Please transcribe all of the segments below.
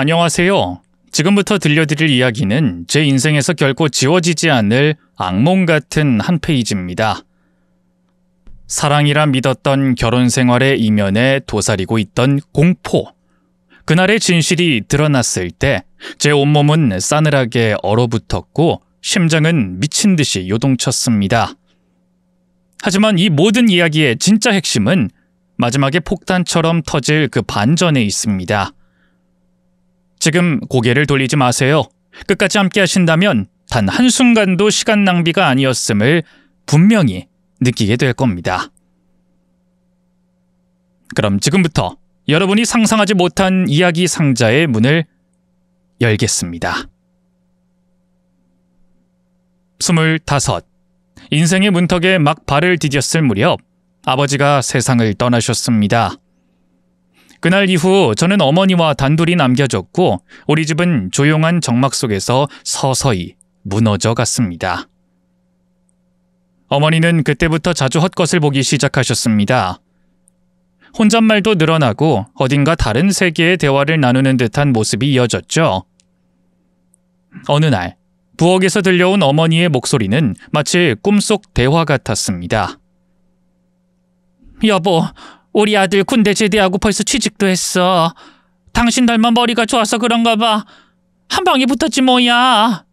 안녕하세요. 지금부터 들려드릴 이야기는 제 인생에서 결코 지워지지 않을 악몽 같은 한 페이지입니다. 사랑이라 믿었던 결혼 생활의 이면에 도사리고 있던 공포. 그날의 진실이 드러났을 때 제 온몸은 싸늘하게 얼어붙었고 심장은 미친 듯이 요동쳤습니다. 하지만 이 모든 이야기의 진짜 핵심은 마지막에 폭탄처럼 터질 그 반전에 있습니다. 지금 고개를 돌리지 마세요. 끝까지 함께 하신다면 단 한순간도 시간 낭비가 아니었음을 분명히 느끼게 될 겁니다. 그럼 지금부터 여러분이 상상하지 못한 이야기 상자의 문을 열겠습니다. 25. 인생의 문턱에 막 발을 디뎠을 무렵 아버지가 세상을 떠나셨습니다. 그날 이후 저는 어머니와 단둘이 남겨졌고 우리 집은 조용한 정막 속에서 서서히 무너져 갔습니다. 어머니는 그때부터 자주 헛것을 보기 시작하셨습니다. 혼잣말도 늘어나고 어딘가 다른 세계의 대화를 나누는 듯한 모습이 이어졌죠. 어느 날 부엌에서 들려온 어머니의 목소리는 마치 꿈속 대화 같았습니다. 여보, 우리 아들 군대 제대하고 벌써 취직도 했어. 당신 닮아 머리가 좋아서 그런가 봐. 한 방에 붙었지 뭐야.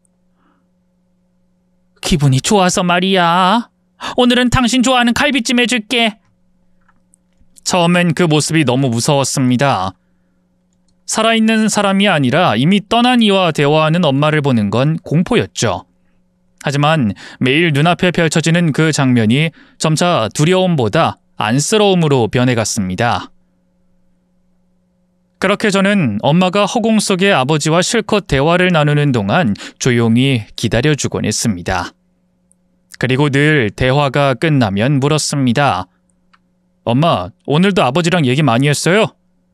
기분이 좋아서 말이야. 오늘은 당신 좋아하는 갈비찜 해줄게. 처음엔 그 모습이 너무 무서웠습니다. 살아있는 사람이 아니라 이미 떠난 이와 대화하는 엄마를 보는 건 공포였죠. 하지만 매일 눈앞에 펼쳐지는 그 장면이 점차 두려움보다 안쓰러움으로 변해갔습니다. 그렇게 저는 엄마가 허공 속의 아버지와 실컷 대화를 나누는 동안 조용히 기다려주곤 했습니다. 그리고 늘 대화가 끝나면 물었습니다. 엄마, 오늘도 아버지랑 얘기 많이 했어요?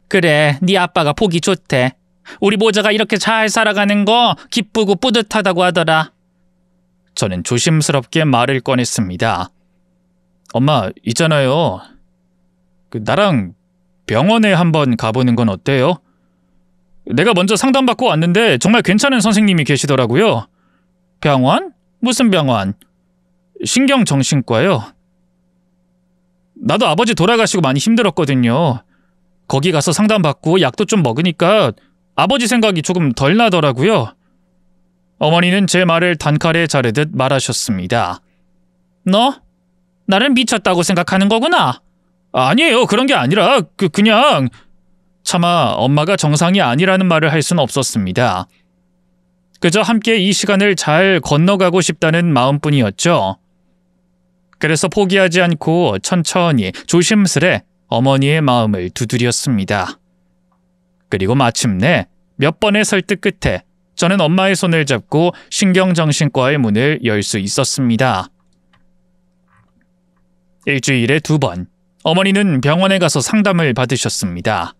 그래, 네 아빠가 보기 좋대. 우리 모자가 이렇게 잘 살아가는 거 기쁘고 뿌듯하다고 하더라. 저는 조심스럽게 말을 꺼냈습니다. 엄마, 있잖아요. 나랑 병원에 한번 가보는 건 어때요? 내가 먼저 상담받고 왔는데 정말 괜찮은 선생님이 계시더라고요. 병원? 무슨 병원? 신경정신과요. 나도 아버지 돌아가시고 많이 힘들었거든요. 거기 가서 상담받고 약도 좀 먹으니까 아버지 생각이 조금 덜 나더라고요. 어머니는 제 말을 단칼에 자르듯 말하셨습니다. 너? 나를 미쳤다고 생각하는 거구나. 아니에요. 그런 게 아니라 그냥... 차마 엄마가 정상이 아니라는 말을 할 수는 없었습니다. 그저 함께 이 시간을 잘 건너가고 싶다는 마음뿐이었죠. 그래서 포기하지 않고 천천히 조심스레 어머니의 마음을 두드렸습니다. 그리고 마침내 몇 번의 설득 끝에 저는 엄마의 손을 잡고 신경정신과의 문을 열 수 있었습니다. 일주일에 2번, 어머니는 병원에 가서 상담을 받으셨습니다.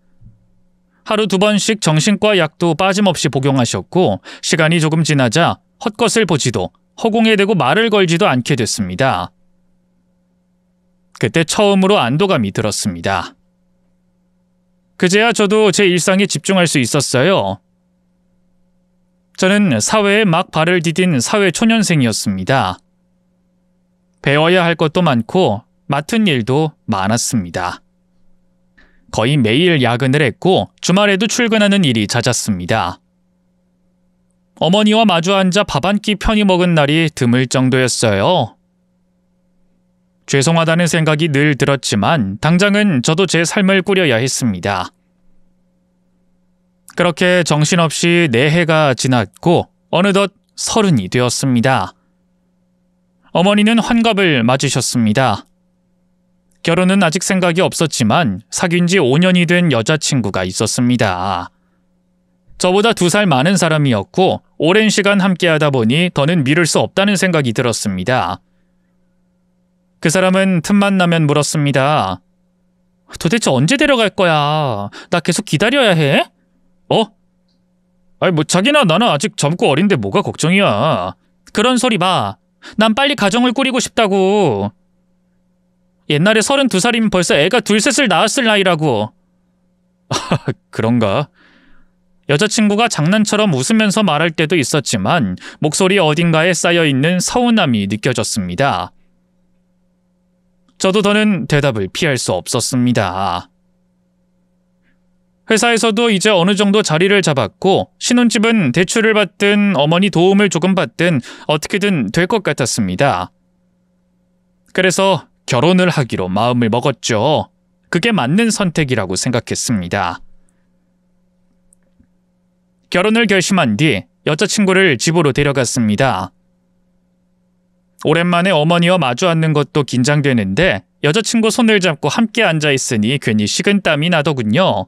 하루 2번씩 정신과 약도 빠짐없이 복용하셨고 시간이 조금 지나자 헛것을 보지도 허공에 대고 말을 걸지도 않게 됐습니다. 그때 처음으로 안도감이 들었습니다. 그제야 저도 제 일상에 집중할 수 있었어요. 저는 사회에 막 발을 디딘 사회초년생이었습니다. 배워야 할 것도 많고 맡은 일도 많았습니다. 거의 매일 야근을 했고 주말에도 출근하는 일이 잦았습니다. 어머니와 마주 앉아 밥 한 끼 편히 먹은 날이 드물 정도였어요. 죄송하다는 생각이 늘 들었지만 당장은 저도 제 삶을 꾸려야 했습니다. 그렇게 정신없이 4해가 지났고 어느덧 30이 되었습니다. 어머니는 환갑을 맞으셨습니다. 결혼은 아직 생각이 없었지만 사귄 지 5년이 된 여자친구가 있었습니다. 저보다 2살 많은 사람이었고 오랜 시간 함께하다 보니 더는 미룰 수 없다는 생각이 들었습니다. 그 사람은 틈만 나면 물었습니다. 도대체 언제 데려갈 거야? 나 계속 기다려야 해? 자기나 나나 아직 젊고 어린데 뭐가 걱정이야. 그런 소리 마. 난 빨리 가정을 꾸리고 싶다고. 옛날에 32살이면 벌써 애가 2, 3을 낳았을 나이라고. 그런가? 여자친구가 장난처럼 웃으면서 말할 때도 있었지만 목소리 어딘가에 쌓여있는 서운함이 느껴졌습니다. 저도 더는 대답을 피할 수 없었습니다. 회사에서도 이제 어느 정도 자리를 잡았고 신혼집은 대출을 받든 어머니 도움을 조금 받든 어떻게든 될 것 같았습니다. 그래서 결혼을 하기로 마음을 먹었죠. 그게 맞는 선택이라고 생각했습니다. 결혼을 결심한 뒤 여자친구를 집으로 데려갔습니다. 오랜만에 어머니와 마주 앉는 것도 긴장되는데 여자친구 손을 잡고 함께 앉아있으니 괜히 식은땀이 나더군요.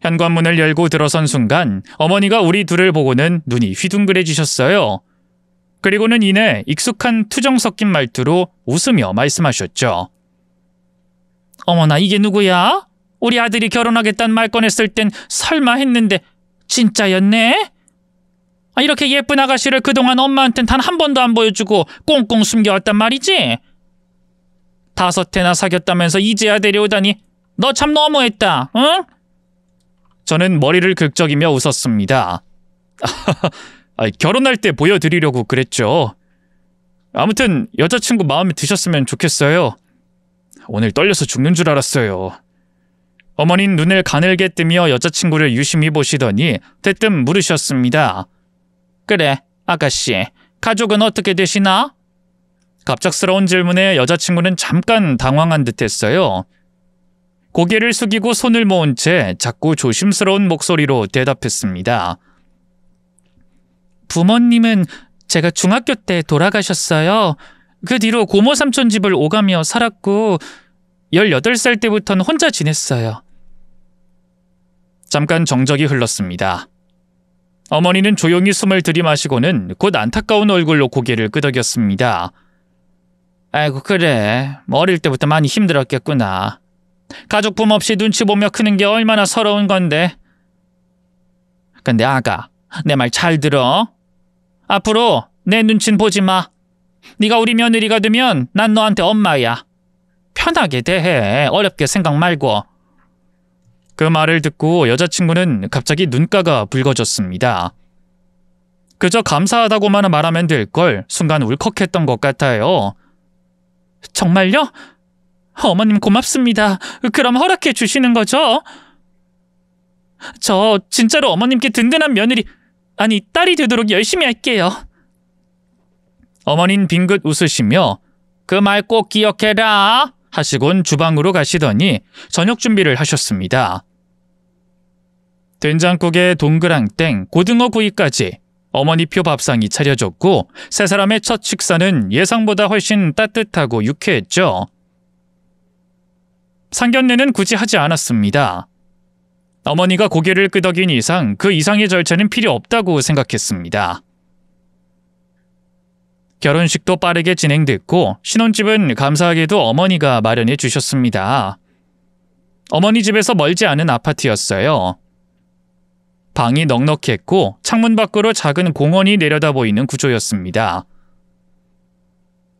현관문을 열고 들어선 순간 어머니가 우리 둘을 보고는 눈이 휘둥그레지셨어요. 그리고는 이내 익숙한 투정 섞인 말투로 웃으며 말씀하셨죠. 어머나, 이게 누구야? 우리 아들이 결혼하겠다는 말 꺼냈을 땐 설마 했는데 진짜였네? 이렇게 예쁜 아가씨를 그동안 엄마한텐 단 한 번도 안 보여주고 꽁꽁 숨겨왔단 말이지? 5회나 사귀었다면서 이제야 데려오다니 너 참 너무했다, 응? 저는 머리를 긁적이며 웃었습니다. 결혼할 때 보여드리려고 그랬죠. 아무튼 여자친구 마음에 드셨으면 좋겠어요. 오늘 떨려서 죽는 줄 알았어요. 어머니는 눈을 가늘게 뜨며 여자친구를 유심히 보시더니 대뜸 물으셨습니다. 그래, 아가씨, 가족은 어떻게 되시나? 갑작스러운 질문에 여자친구는 잠깐 당황한 듯했어요. 고개를 숙이고 손을 모은 채 자꾸 조심스러운 목소리로 대답했습니다. 부모님은 제가 중학교 때 돌아가셨어요. 그 뒤로 고모 삼촌 집을 오가며 살았고 18살 때부터는 혼자 지냈어요. 잠깐 정적이 흘렀습니다. 어머니는 조용히 숨을 들이마시고는 곧 안타까운 얼굴로 고개를 끄덕였습니다. 아이고, 그래. 어릴 때부터 많이 힘들었겠구나. 가족 품 없이 눈치 보며 크는 게 얼마나 서러운 건데. 근데 아가, 내 말 잘 들어. 앞으로 내 눈치는 보지 마. 네가 우리 며느리가 되면 난 너한테 엄마야. 편하게 대해. 어렵게 생각 말고. 그 말을 듣고 여자친구는 갑자기 눈가가 붉어졌습니다. 그저 감사하다고만 말하면 될 걸 순간 울컥했던 것 같아요. 정말요? 어머님 고맙습니다. 그럼 허락해 주시는 거죠? 저 진짜로 어머님께 든든한 며느리, 아니 딸이 되도록 열심히 할게요. 어머닌 빙긋 웃으시며 그 말 꼭 기억해라 하시곤 주방으로 가시더니 저녁 준비를 하셨습니다. 된장국에 동그랑땡, 고등어 구이까지 어머니표 밥상이 차려졌고 세 사람의 첫 식사는 예상보다 훨씬 따뜻하고 유쾌했죠. 상견례는 굳이 하지 않았습니다. 어머니가 고개를 끄덕인 이상 그 이상의 절차는 필요 없다고 생각했습니다. 결혼식도 빠르게 진행됐고 신혼집은 감사하게도 어머니가 마련해 주셨습니다. 어머니 집에서 멀지 않은 아파트였어요. 방이 넉넉했고 창문 밖으로 작은 공원이 내려다 보이는 구조였습니다.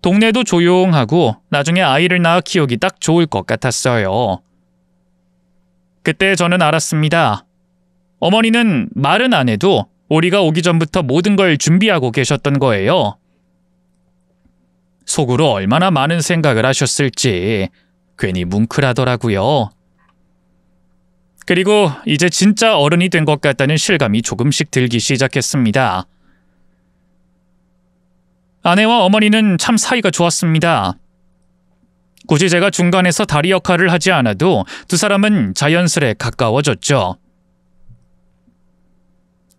동네도 조용하고 나중에 아이를 낳아 키우기 딱 좋을 것 같았어요. 그때 저는 알았습니다. 어머니는 말은 안 해도 우리가 오기 전부터 모든 걸 준비하고 계셨던 거예요. 속으로 얼마나 많은 생각을 하셨을지 괜히 뭉클하더라고요. 그리고 이제 진짜 어른이 된 것 같다는 실감이 조금씩 들기 시작했습니다. 아내와 어머니는 참 사이가 좋았습니다. 굳이 제가 중간에서 다리 역할을 하지 않아도 두 사람은 자연스레 가까워졌죠.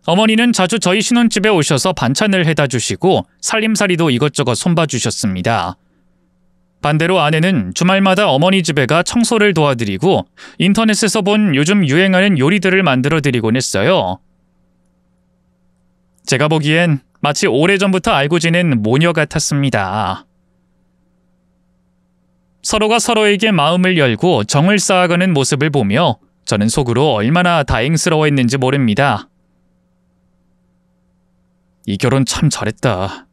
어머니는 자주 저희 신혼집에 오셔서 반찬을 해다 주시고 살림살이도 이것저것 손봐주셨습니다. 반대로 아내는 주말마다 어머니 집에 가 청소를 도와드리고 인터넷에서 본 요즘 유행하는 요리들을 만들어드리곤 했어요. 제가 보기엔 마치 오래전부터 알고 지낸 모녀 같았습니다. 서로가 서로에게 마음을 열고 정을 쌓아가는 모습을 보며 저는 속으로 얼마나 다행스러워했는지 모릅니다. 이 결혼 참 잘했다.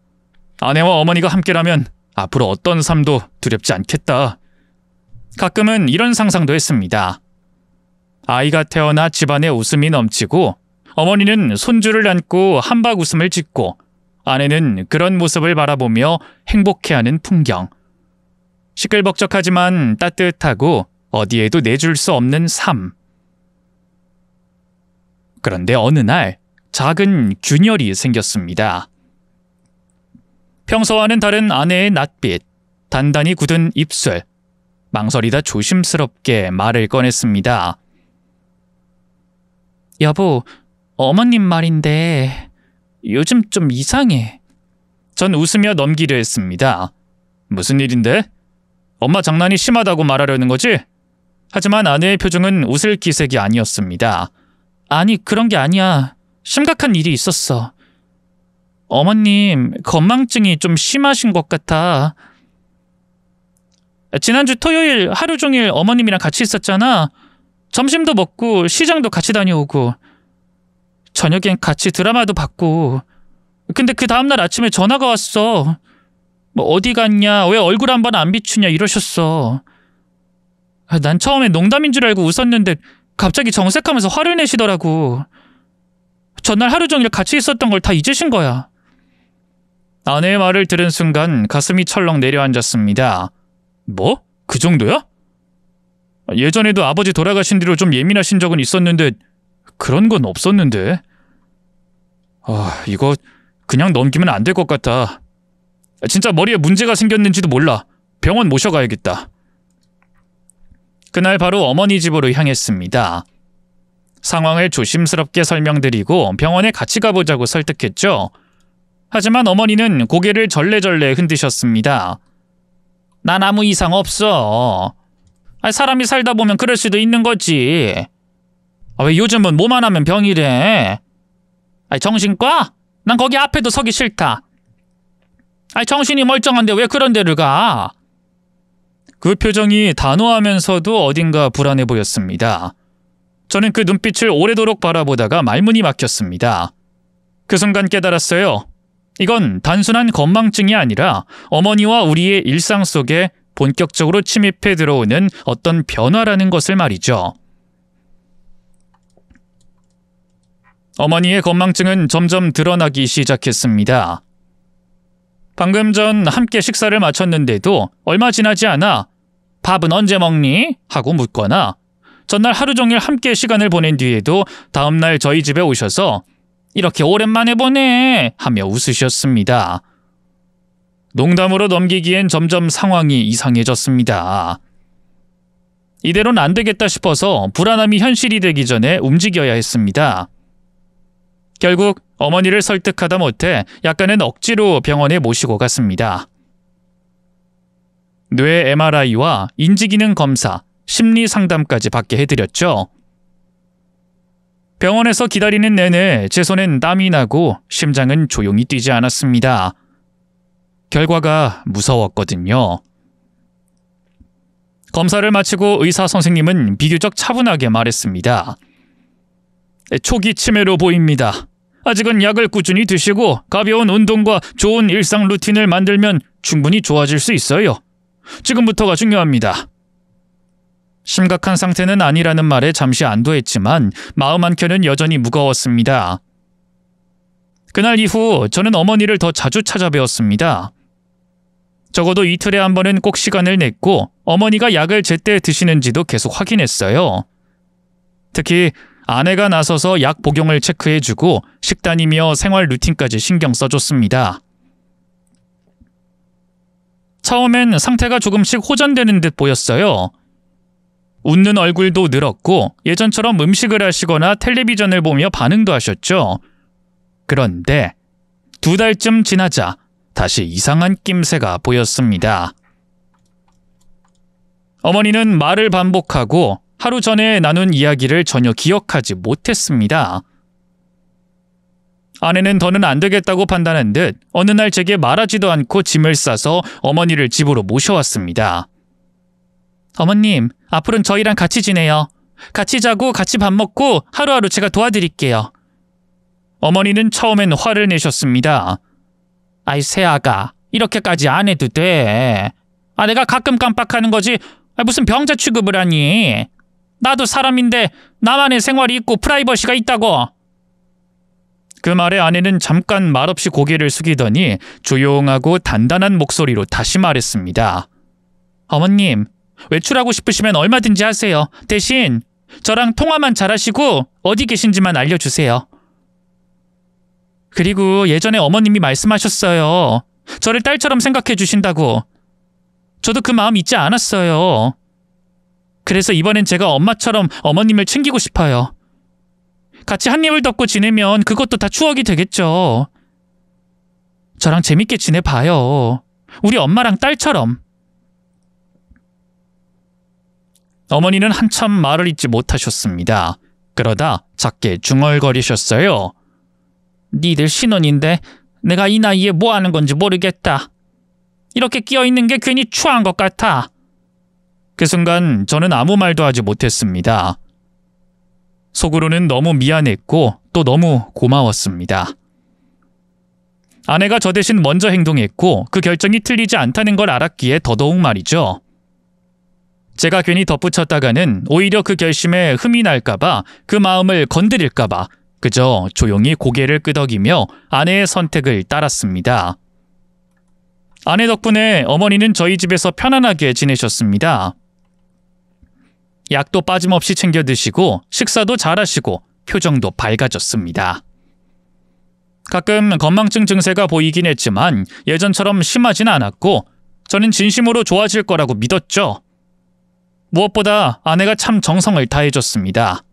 아내와 어머니가 함께라면 앞으로 어떤 삶도 두렵지 않겠다. 가끔은 이런 상상도 했습니다. 아이가 태어나 집안에 웃음이 넘치고 어머니는 손주를 안고 한박 웃음을 짓고 아내는 그런 모습을 바라보며 행복해하는 풍경. 시끌벅적하지만 따뜻하고 어디에도 내줄 수 없는 삶. 그런데 어느 날 작은 균열이 생겼습니다. 평소와는 다른 아내의 낯빛, 단단히 굳은 입술, 망설이다 조심스럽게 말을 꺼냈습니다. 여보, 어머님 말인데 요즘 좀 이상해. 전 웃으며 넘기려 했습니다. 무슨 일인데? 엄마 장난이 심하다고 말하려는 거지? 하지만 아내의 표정은 웃을 기색이 아니었습니다. 아니, 그런 게 아니야. 심각한 일이 있었어. 어머님, 건망증이 좀 심하신 것 같아. 지난주 토요일 하루 종일 어머님이랑 같이 있었잖아. 점심도 먹고 시장도 같이 다녀오고 저녁엔 같이 드라마도 봤고. 근데 그 다음날 아침에 전화가 왔어. 뭐 어디 갔냐, 왜 얼굴 한 번 안 비추냐 이러셨어. 난 처음에 농담인 줄 알고 웃었는데 갑자기 정색하면서 화를 내시더라고. 전날 하루 종일 같이 있었던 걸 다 잊으신 거야. 아내의 말을 들은 순간 가슴이 철렁 내려앉았습니다. 뭐? 그 정도야? 예전에도 아버지 돌아가신 뒤로 좀 예민하신 적은 있었는데 그런 건 없었는데. 이거 그냥 넘기면 안 될 것 같아. 진짜 머리에 문제가 생겼는지도 몰라. 병원 모셔가야겠다. 그날 바로 어머니 집으로 향했습니다. 상황을 조심스럽게 설명드리고 병원에 같이 가보자고 설득했죠. 하지만 어머니는 고개를 절레절레 흔드셨습니다. 난 아무 이상 없어. 사람이 살다 보면 그럴 수도 있는 거지. 왜 요즘은 뭐만 하면 병이래. 정신과? 난 거기 앞에도 서기 싫다. 정신이 멀쩡한데 왜 그런 데를 가? 그 표정이 단호하면서도 어딘가 불안해 보였습니다. 저는 그 눈빛을 오래도록 바라보다가 말문이 막혔습니다. 그 순간 깨달았어요. 이건 단순한 건망증이 아니라 어머니와 우리의 일상 속에 본격적으로 침입해 들어오는 어떤 변화라는 것을 말이죠. 어머니의 건망증은 점점 드러나기 시작했습니다. 방금 전 함께 식사를 마쳤는데도 얼마 지나지 않아 밥은 언제 먹니? 하고 묻거나 전날 하루 종일 함께 시간을 보낸 뒤에도 다음날 저희 집에 오셔서 이렇게 오랜만에 보네 하며 웃으셨습니다. 농담으로 넘기기엔 점점 상황이 이상해졌습니다. 이대로는 안 되겠다 싶어서 불안함이 현실이 되기 전에 움직여야 했습니다. 결국 어머니를 설득하다 못해 약간은 억지로 병원에 모시고 갔습니다. 뇌 MRI와 인지기능 검사, 심리 상담까지 받게 해드렸죠. 병원에서 기다리는 내내 제 손엔 땀이 나고 심장은 조용히 뛰지 않았습니다. 결과가 무서웠거든요. 검사를 마치고 의사 선생님은 비교적 차분하게 말했습니다. 초기 치매로 보입니다. 아직은 약을 꾸준히 드시고 가벼운 운동과 좋은 일상 루틴을 만들면 충분히 좋아질 수 있어요. 지금부터가 중요합니다. 심각한 상태는 아니라는 말에 잠시 안도했지만 마음 한켠은 여전히 무거웠습니다. 그날 이후 저는 어머니를 더 자주 찾아뵈었습니다. 적어도 이틀에 한 번은 꼭 시간을 냈고 어머니가 약을 제때 드시는지도 계속 확인했어요. 특히 아내가 나서서 약 복용을 체크해주고 식단이며 생활 루틴까지 신경 써줬습니다. 처음엔 상태가 조금씩 호전되는 듯 보였어요. 웃는 얼굴도 늘었고 예전처럼 음식을 하시거나 텔레비전을 보며 반응도 하셨죠. 그런데 2달쯤 지나자 다시 이상한 낌새가 보였습니다. 어머니는 말을 반복하고 하루 전에 나눈 이야기를 전혀 기억하지 못했습니다. 아내는 더는 안 되겠다고 판단한 듯 어느 날 제게 말하지도 않고 짐을 싸서 어머니를 집으로 모셔왔습니다. 어머님, 앞으로는 저희랑 같이 지내요. 같이 자고 같이 밥 먹고 하루하루 제가 도와드릴게요. 어머니는 처음엔 화를 내셨습니다. 아이 새아가, 이렇게까지 안 해도 돼. 내가 가끔 깜빡하는 거지 무슨 병자 취급을 하니. 나도 사람인데 나만의 생활이 있고 프라이버시가 있다고. 그 말에 아내는 잠깐 말없이 고개를 숙이더니 조용하고 단단한 목소리로 다시 말했습니다. 어머님, 외출하고 싶으시면 얼마든지 하세요. 대신 저랑 통화만 잘하시고 어디 계신지만 알려주세요. 그리고 예전에 어머님이 말씀하셨어요. 저를 딸처럼 생각해 주신다고. 저도 그 마음 잊지 않았어요. 그래서 이번엔 제가 엄마처럼 어머님을 챙기고 싶어요. 같이 한 입을 덮고 지내면 그것도 다 추억이 되겠죠. 저랑 재밌게 지내봐요. 우리 엄마랑 딸처럼. 어머니는 한참 말을 잇지 못하셨습니다. 그러다 작게 중얼거리셨어요. 니들 신혼인데 내가 이 나이에 뭐 하는 건지 모르겠다. 이렇게 끼어있는 게 괜히 추한 것 같아. 그 순간 저는 아무 말도 하지 못했습니다. 속으로는 너무 미안했고 또 너무 고마웠습니다. 아내가 저 대신 먼저 행동했고 그 결정이 틀리지 않다는 걸 알았기에 더더욱 말이죠. 제가 괜히 덧붙였다가는 오히려 그 결심에 흠이 날까봐, 그 마음을 건드릴까봐 그저 조용히 고개를 끄덕이며 아내의 선택을 따랐습니다. 아내 덕분에 어머니는 저희 집에서 편안하게 지내셨습니다. 약도 빠짐없이 챙겨 드시고 식사도 잘하시고 표정도 밝아졌습니다. 가끔 건망증 증세가 보이긴 했지만 예전처럼 심하진 않았고 저는 진심으로 좋아질 거라고 믿었죠. 무엇보다 아내가 참 정성을 다해줬습니다.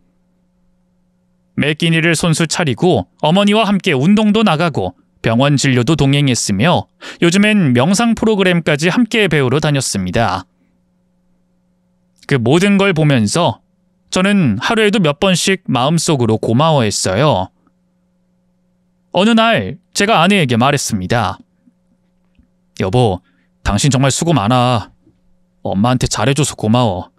매 끼니를 손수 차리고 어머니와 함께 운동도 나가고 병원 진료도 동행했으며 요즘엔 명상 프로그램까지 함께 배우러 다녔습니다. 그 모든 걸 보면서 저는 하루에도 몇 번씩 마음속으로 고마워했어요. 어느 날 제가 아내에게 말했습니다. 여보, 당신 정말 수고 많아. 엄마한테 잘해줘서 고마워.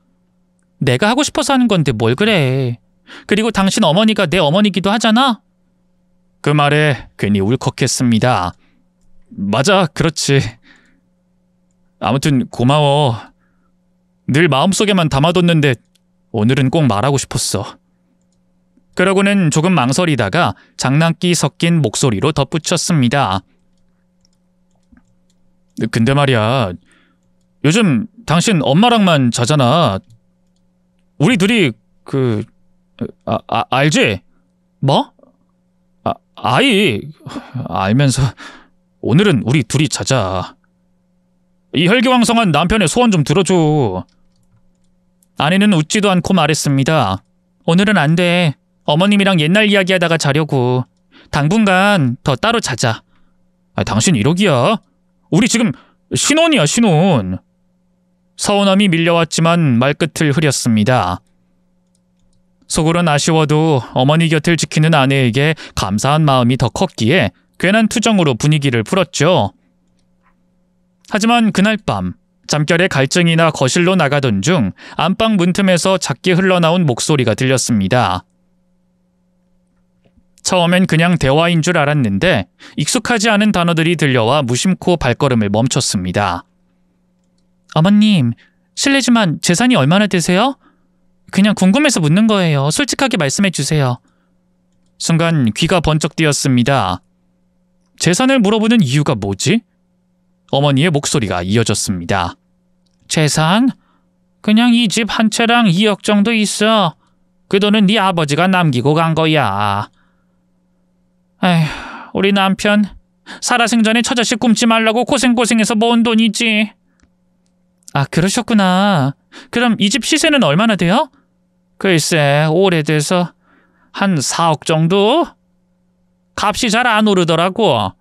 내가 하고 싶어서 하는 건데 뭘 그래. 그리고 당신 어머니가 내 어머니기도 하잖아. 그 말에 괜히 울컥했습니다. 맞아, 그렇지. 아무튼 고마워. 늘 마음속에만 담아뒀는데 오늘은 꼭 말하고 싶었어. 그러고는 조금 망설이다가 장난기 섞인 목소리로 덧붙였습니다. 근데 말이야, 요즘 당신 엄마랑만 자잖아. 우리 둘이 알지? 뭐? 알면서 오늘은 우리 둘이 자자. 이 혈기왕성한 남편의 소원 좀 들어줘. 아내는 웃지도 않고 말했습니다. 오늘은 안 돼. 어머님이랑 옛날 이야기하다가 자려고. 당분간 더 따로 자자. 당신 이러기야? 우리 지금 신혼이야, 신혼. 서운함이 밀려왔지만 말끝을 흐렸습니다. 속으론 아쉬워도 어머니 곁을 지키는 아내에게 감사한 마음이 더 컸기에 괜한 투정으로 분위기를 풀었죠. 하지만 그날 밤 잠결에 갈증이나 거실로 나가던 중 안방 문틈에서 작게 흘러나온 목소리가 들렸습니다. 처음엔 그냥 대화인 줄 알았는데 익숙하지 않은 단어들이 들려와 무심코 발걸음을 멈췄습니다. 어머님, 실례지만 재산이 얼마나 되세요? 그냥 궁금해서 묻는 거예요. 솔직하게 말씀해 주세요. 순간 귀가 번쩍 뜨였습니다. 재산을 물어보는 이유가 뭐지? 어머니의 목소리가 이어졌습니다. 재산? 그냥 이 집 한 채랑 2억 정도 있어. 그 돈은 네 아버지가 남기고 간 거야. 에휴, 우리 남편 살아생전에 처자식 굶지 말라고 고생해서 모은 돈이지. 아, 그러셨구나. 그럼 이 집 시세는 얼마나 돼요? 글쎄, 오래돼서 한 4억 정도? 값이 잘 안 오르더라고.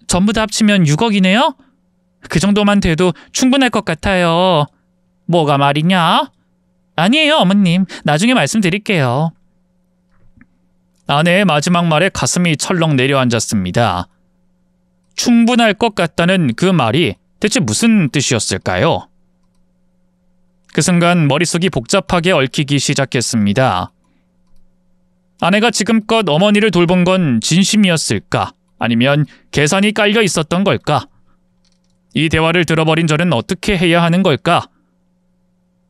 전부 다 합치면 6억이네요? 그 정도만 돼도 충분할 것 같아요. 뭐가 말이냐? 아니에요, 어머님. 나중에 말씀드릴게요. 아내의 마지막 말에 가슴이 철렁 내려앉았습니다. 충분할 것 같다는 그 말이 대체 무슨 뜻이었을까요? 그 순간 머릿속이 복잡하게 얽히기 시작했습니다. 아내가 지금껏 어머니를 돌본 건 진심이었을까? 아니면 계산이 깔려 있었던 걸까? 이 대화를 들어버린 저는 어떻게 해야 하는 걸까?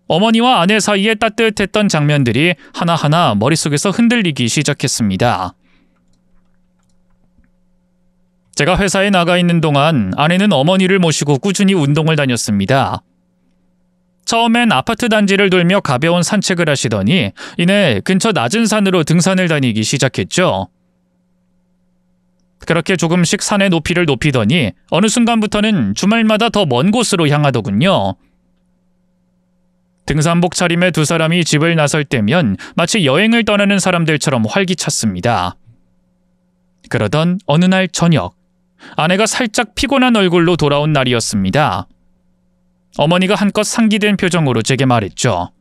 어머니와 아내 사이에 따뜻했던 장면들이 하나하나 머릿속에서 흔들리기 시작했습니다. 제가 회사에 나가 있는 동안 아내는 어머니를 모시고 꾸준히 운동을 다녔습니다. 처음엔 아파트 단지를 돌며 가벼운 산책을 하시더니 이내 근처 낮은 산으로 등산을 다니기 시작했죠. 그렇게 조금씩 산의 높이를 높이더니 어느 순간부터는 주말마다 더 먼 곳으로 향하더군요. 등산복 차림의 두 사람이 집을 나설 때면 마치 여행을 떠나는 사람들처럼 활기찼습니다. 그러던 어느 날 저녁, 아내가 살짝 피곤한 얼굴로 돌아온 날이었습니다. 어머니가 한껏 상기된 표정으로 제게 말했죠.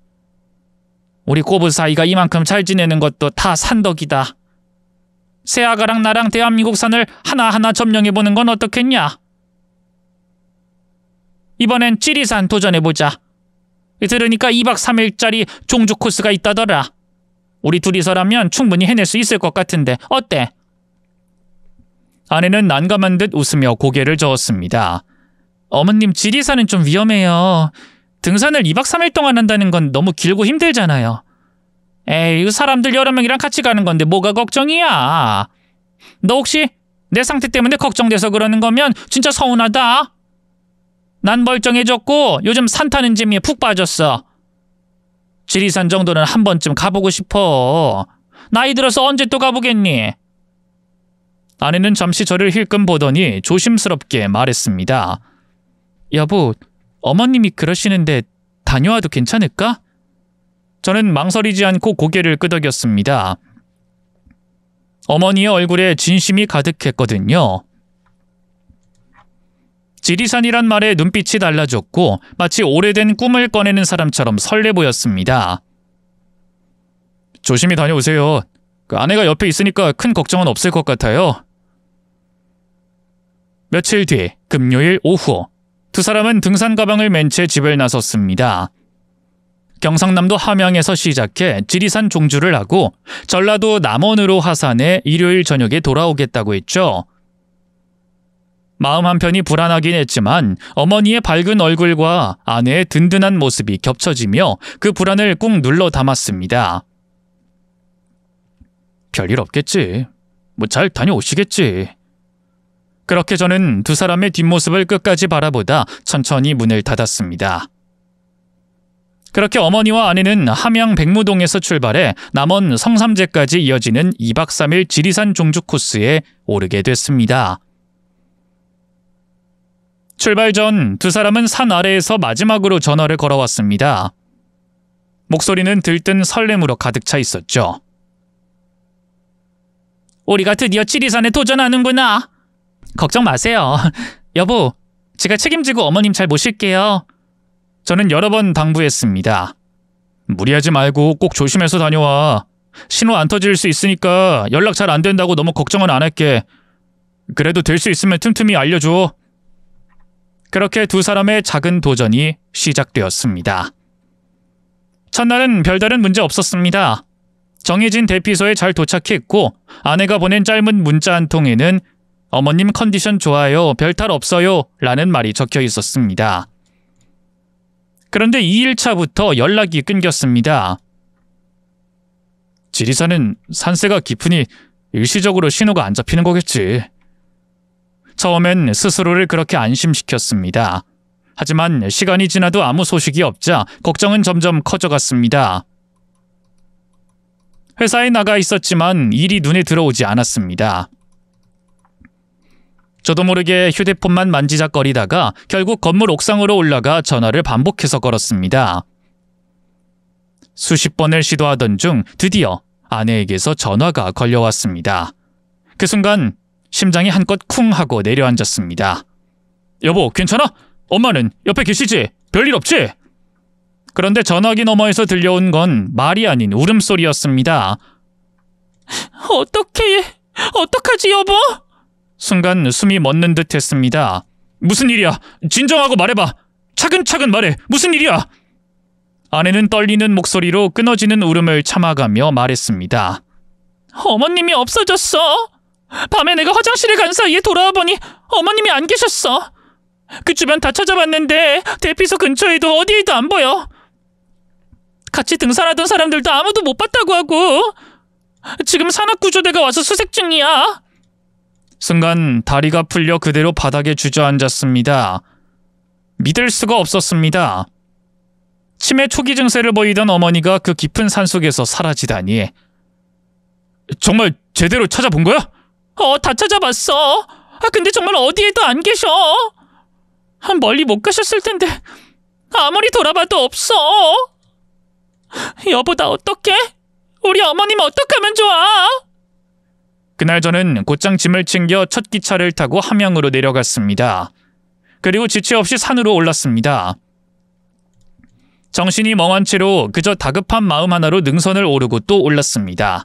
우리 꼬부 사이가 이만큼 잘 지내는 것도 다 산덕이다. 새아가랑 나랑 대한민국 산을 하나하나 점령해보는 건 어떻겠냐? 이번엔 지리산 도전해보자. 들으니까 2박 3일짜리 종주 코스가 있다더라. 우리 둘이서라면 충분히 해낼 수 있을 것 같은데 어때? 아내는 난감한 듯 웃으며 고개를 저었습니다. 어머님, 지리산은 좀 위험해요. 등산을 2박 3일 동안 한다는 건 너무 길고 힘들잖아요. 에이, 사람들 여러 명이랑 같이 가는 건데 뭐가 걱정이야. 너 혹시 내 상태 때문에 걱정돼서 그러는 거면 진짜 서운하다. 난 멀쩡해졌고 요즘 산 타는 재미에 푹 빠졌어. 지리산 정도는 한 번쯤 가보고 싶어. 나이 들어서 언제 또 가보겠니? 아내는 잠시 저를 힐끔 보더니 조심스럽게 말했습니다. 여보, 어머님이 그러시는데 다녀와도 괜찮을까? 저는 망설이지 않고 고개를 끄덕였습니다. 어머니의 얼굴에 진심이 가득했거든요. 지리산이란 말에 눈빛이 달라졌고 마치 오래된 꿈을 꺼내는 사람처럼 설레 보였습니다. 조심히 다녀오세요. 아내가 옆에 있으니까 큰 걱정은 없을 것 같아요. 며칠 뒤 금요일 오후, 두 사람은 등산 가방을 맨 채 집을 나섰습니다. 경상남도 함양에서 시작해 지리산 종주를 하고 전라도 남원으로 하산해 일요일 저녁에 돌아오겠다고 했죠. 마음 한편이 불안하긴 했지만 어머니의 밝은 얼굴과 아내의 든든한 모습이 겹쳐지며 그 불안을 꾹 눌러 담았습니다. 별일 없겠지. 잘 다녀오시겠지. 그렇게 저는 두 사람의 뒷모습을 끝까지 바라보다 천천히 문을 닫았습니다. 그렇게 어머니와 아내는 함양 백무동에서 출발해 남원 성삼재까지 이어지는 2박 3일 지리산 종주 코스에 오르게 됐습니다. 출발 전 두 사람은 산 아래에서 마지막으로 전화를 걸어왔습니다. 목소리는 들뜬 설렘으로 가득 차 있었죠. 우리가 드디어 지리산에 도전하는구나. 걱정 마세요. 여보, 제가 책임지고 어머님 잘 모실게요. 저는 여러 번 당부했습니다. 무리하지 말고 꼭 조심해서 다녀와. 신호 안 터질 수 있으니까 연락 잘 안 된다고 너무 걱정은 안 할게. 그래도 될 수 있으면 틈틈이 알려줘. 그렇게 두 사람의 작은 도전이 시작되었습니다. 첫날은 별다른 문제 없었습니다. 정해진 대피소에 잘 도착했고 아내가 보낸 짧은 문자 한 통에는 어머님 컨디션 좋아요, 별탈 없어요 라는 말이 적혀 있었습니다. 그런데 2일차부터 연락이 끊겼습니다. 지리산은 산세가 깊으니 일시적으로 신호가 안 잡히는 거겠지. 처음엔 스스로를 그렇게 안심시켰습니다. 하지만 시간이 지나도 아무 소식이 없자 걱정은 점점 커져갔습니다. 회사에 나가 있었지만 일이 눈에 들어오지 않았습니다. 저도 모르게 휴대폰만 만지작거리다가 결국 건물 옥상으로 올라가 전화를 반복해서 걸었습니다. 수십 번을 시도하던 중 드디어 아내에게서 전화가 걸려왔습니다. 그 순간 심장이 한껏 쿵 하고 내려앉았습니다. 여보, 괜찮아? 엄마는 옆에 계시지? 별일 없지? 그런데 전화기 너머에서 들려온 건 말이 아닌 울음소리였습니다. 어떡하지 여보? 순간 숨이 멎는 듯 했습니다. 무슨 일이야? 진정하고 말해봐. 차근차근 말해. 무슨 일이야? 아내는 떨리는 목소리로 끊어지는 울음을 참아가며 말했습니다. 어머님이 없어졌어. 밤에 내가 화장실에 간 사이에 돌아와 보니 어머님이 안 계셨어. 그 주변 다 찾아봤는데 대피소 근처에도 어디에도 안 보여. 같이 등산하던 사람들도 아무도 못 봤다고 하고 지금 산악구조대가 와서 수색 중이야. 순간 다리가 풀려 그대로 바닥에 주저앉았습니다. 믿을 수가 없었습니다. 치매 초기 증세를 보이던 어머니가 그 깊은 산속에서 사라지다니. 정말 제대로 찾아본 거야? 다 찾아봤어. 근데 정말 어디에도 안 계셔. 멀리 못 가셨을 텐데 아무리 돌아봐도 없어. 여보, 나 어떡해? 우리 어머님 어떡하면 좋아? 그날 저는 곧장 짐을 챙겨 첫 기차를 타고 함양으로 내려갔습니다. 그리고 지체 없이 산으로 올랐습니다. 정신이 멍한 채로 그저 다급한 마음 하나로 능선을 오르고 또 올랐습니다.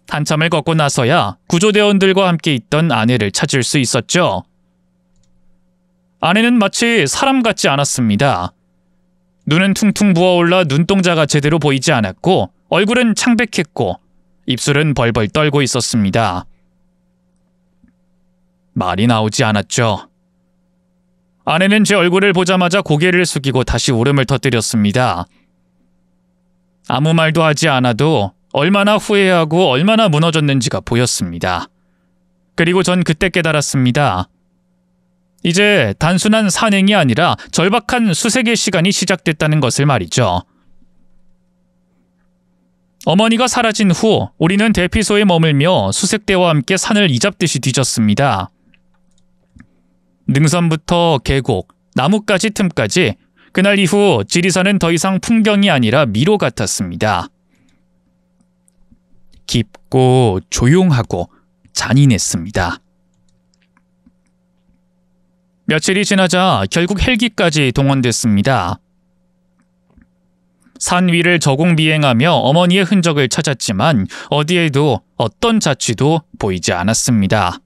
한참을 걷고 나서야 구조대원들과 함께 있던 아내를 찾을 수 있었죠. 아내는 마치 사람 같지 않았습니다. 눈은 퉁퉁 부어올라 눈동자가 제대로 보이지 않았고 얼굴은 창백했고 입술은 벌벌 떨고 있었습니다. 말이 나오지 않았죠. 아내는 제 얼굴을 보자마자 고개를 숙이고 다시 울음을 터뜨렸습니다. 아무 말도 하지 않아도 얼마나 후회하고 얼마나 무너졌는지가 보였습니다. 그리고 전 그때 깨달았습니다. 이제 단순한 산행이 아니라 절박한 수색의 시간이 시작됐다는 것을 말이죠. 어머니가 사라진 후 우리는 대피소에 머물며 수색대와 함께 산을 이잡듯이 뒤졌습니다. 능선부터 계곡, 나뭇가지 틈까지 그날 이후 지리산은 더 이상 풍경이 아니라 미로 같았습니다. 깊고 조용하고 잔인했습니다. 며칠이 지나자 결국 헬기까지 동원됐습니다. 산 위를 저공 비행하며 어머니의 흔적을 찾았지만 어디에도 어떤 자취도 보이지 않았습니다.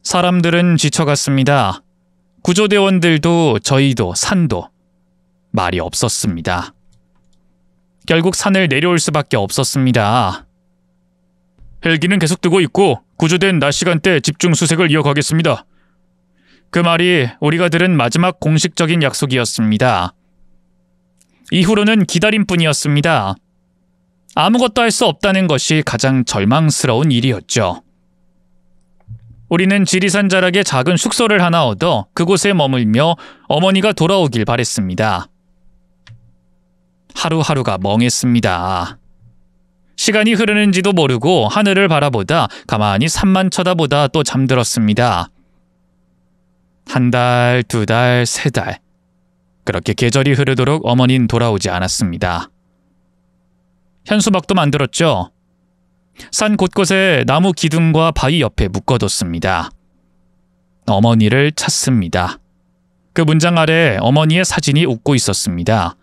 사람들은 지쳐갔습니다. 구조대원들도 저희도 산도 말이 없었습니다. 결국 산을 내려올 수밖에 없었습니다. 헬기는 계속 뜨고 있고 구조대는 낮 시간대 집중 수색을 이어가겠습니다. 그 말이 우리가 들은 마지막 공식적인 약속이었습니다. 이후로는 기다림뿐이었습니다. 아무것도 할 수 없다는 것이 가장 절망스러운 일이었죠. 우리는 지리산 자락에 작은 숙소를 하나 얻어 그곳에 머물며 어머니가 돌아오길 바랬습니다. 하루하루가 멍했습니다. 시간이 흐르는지도 모르고 하늘을 바라보다 가만히 산만 쳐다보다 또 잠들었습니다. 한 달, 두 달, 세 달. 그렇게 계절이 흐르도록 어머니는 돌아오지 않았습니다. 현수막도 만들었죠. 산 곳곳에 나무 기둥과 바위 옆에 묶어뒀습니다. 어머니를 찾습니다. 그 문장 아래 어머니의 사진이 웃고 있었습니다.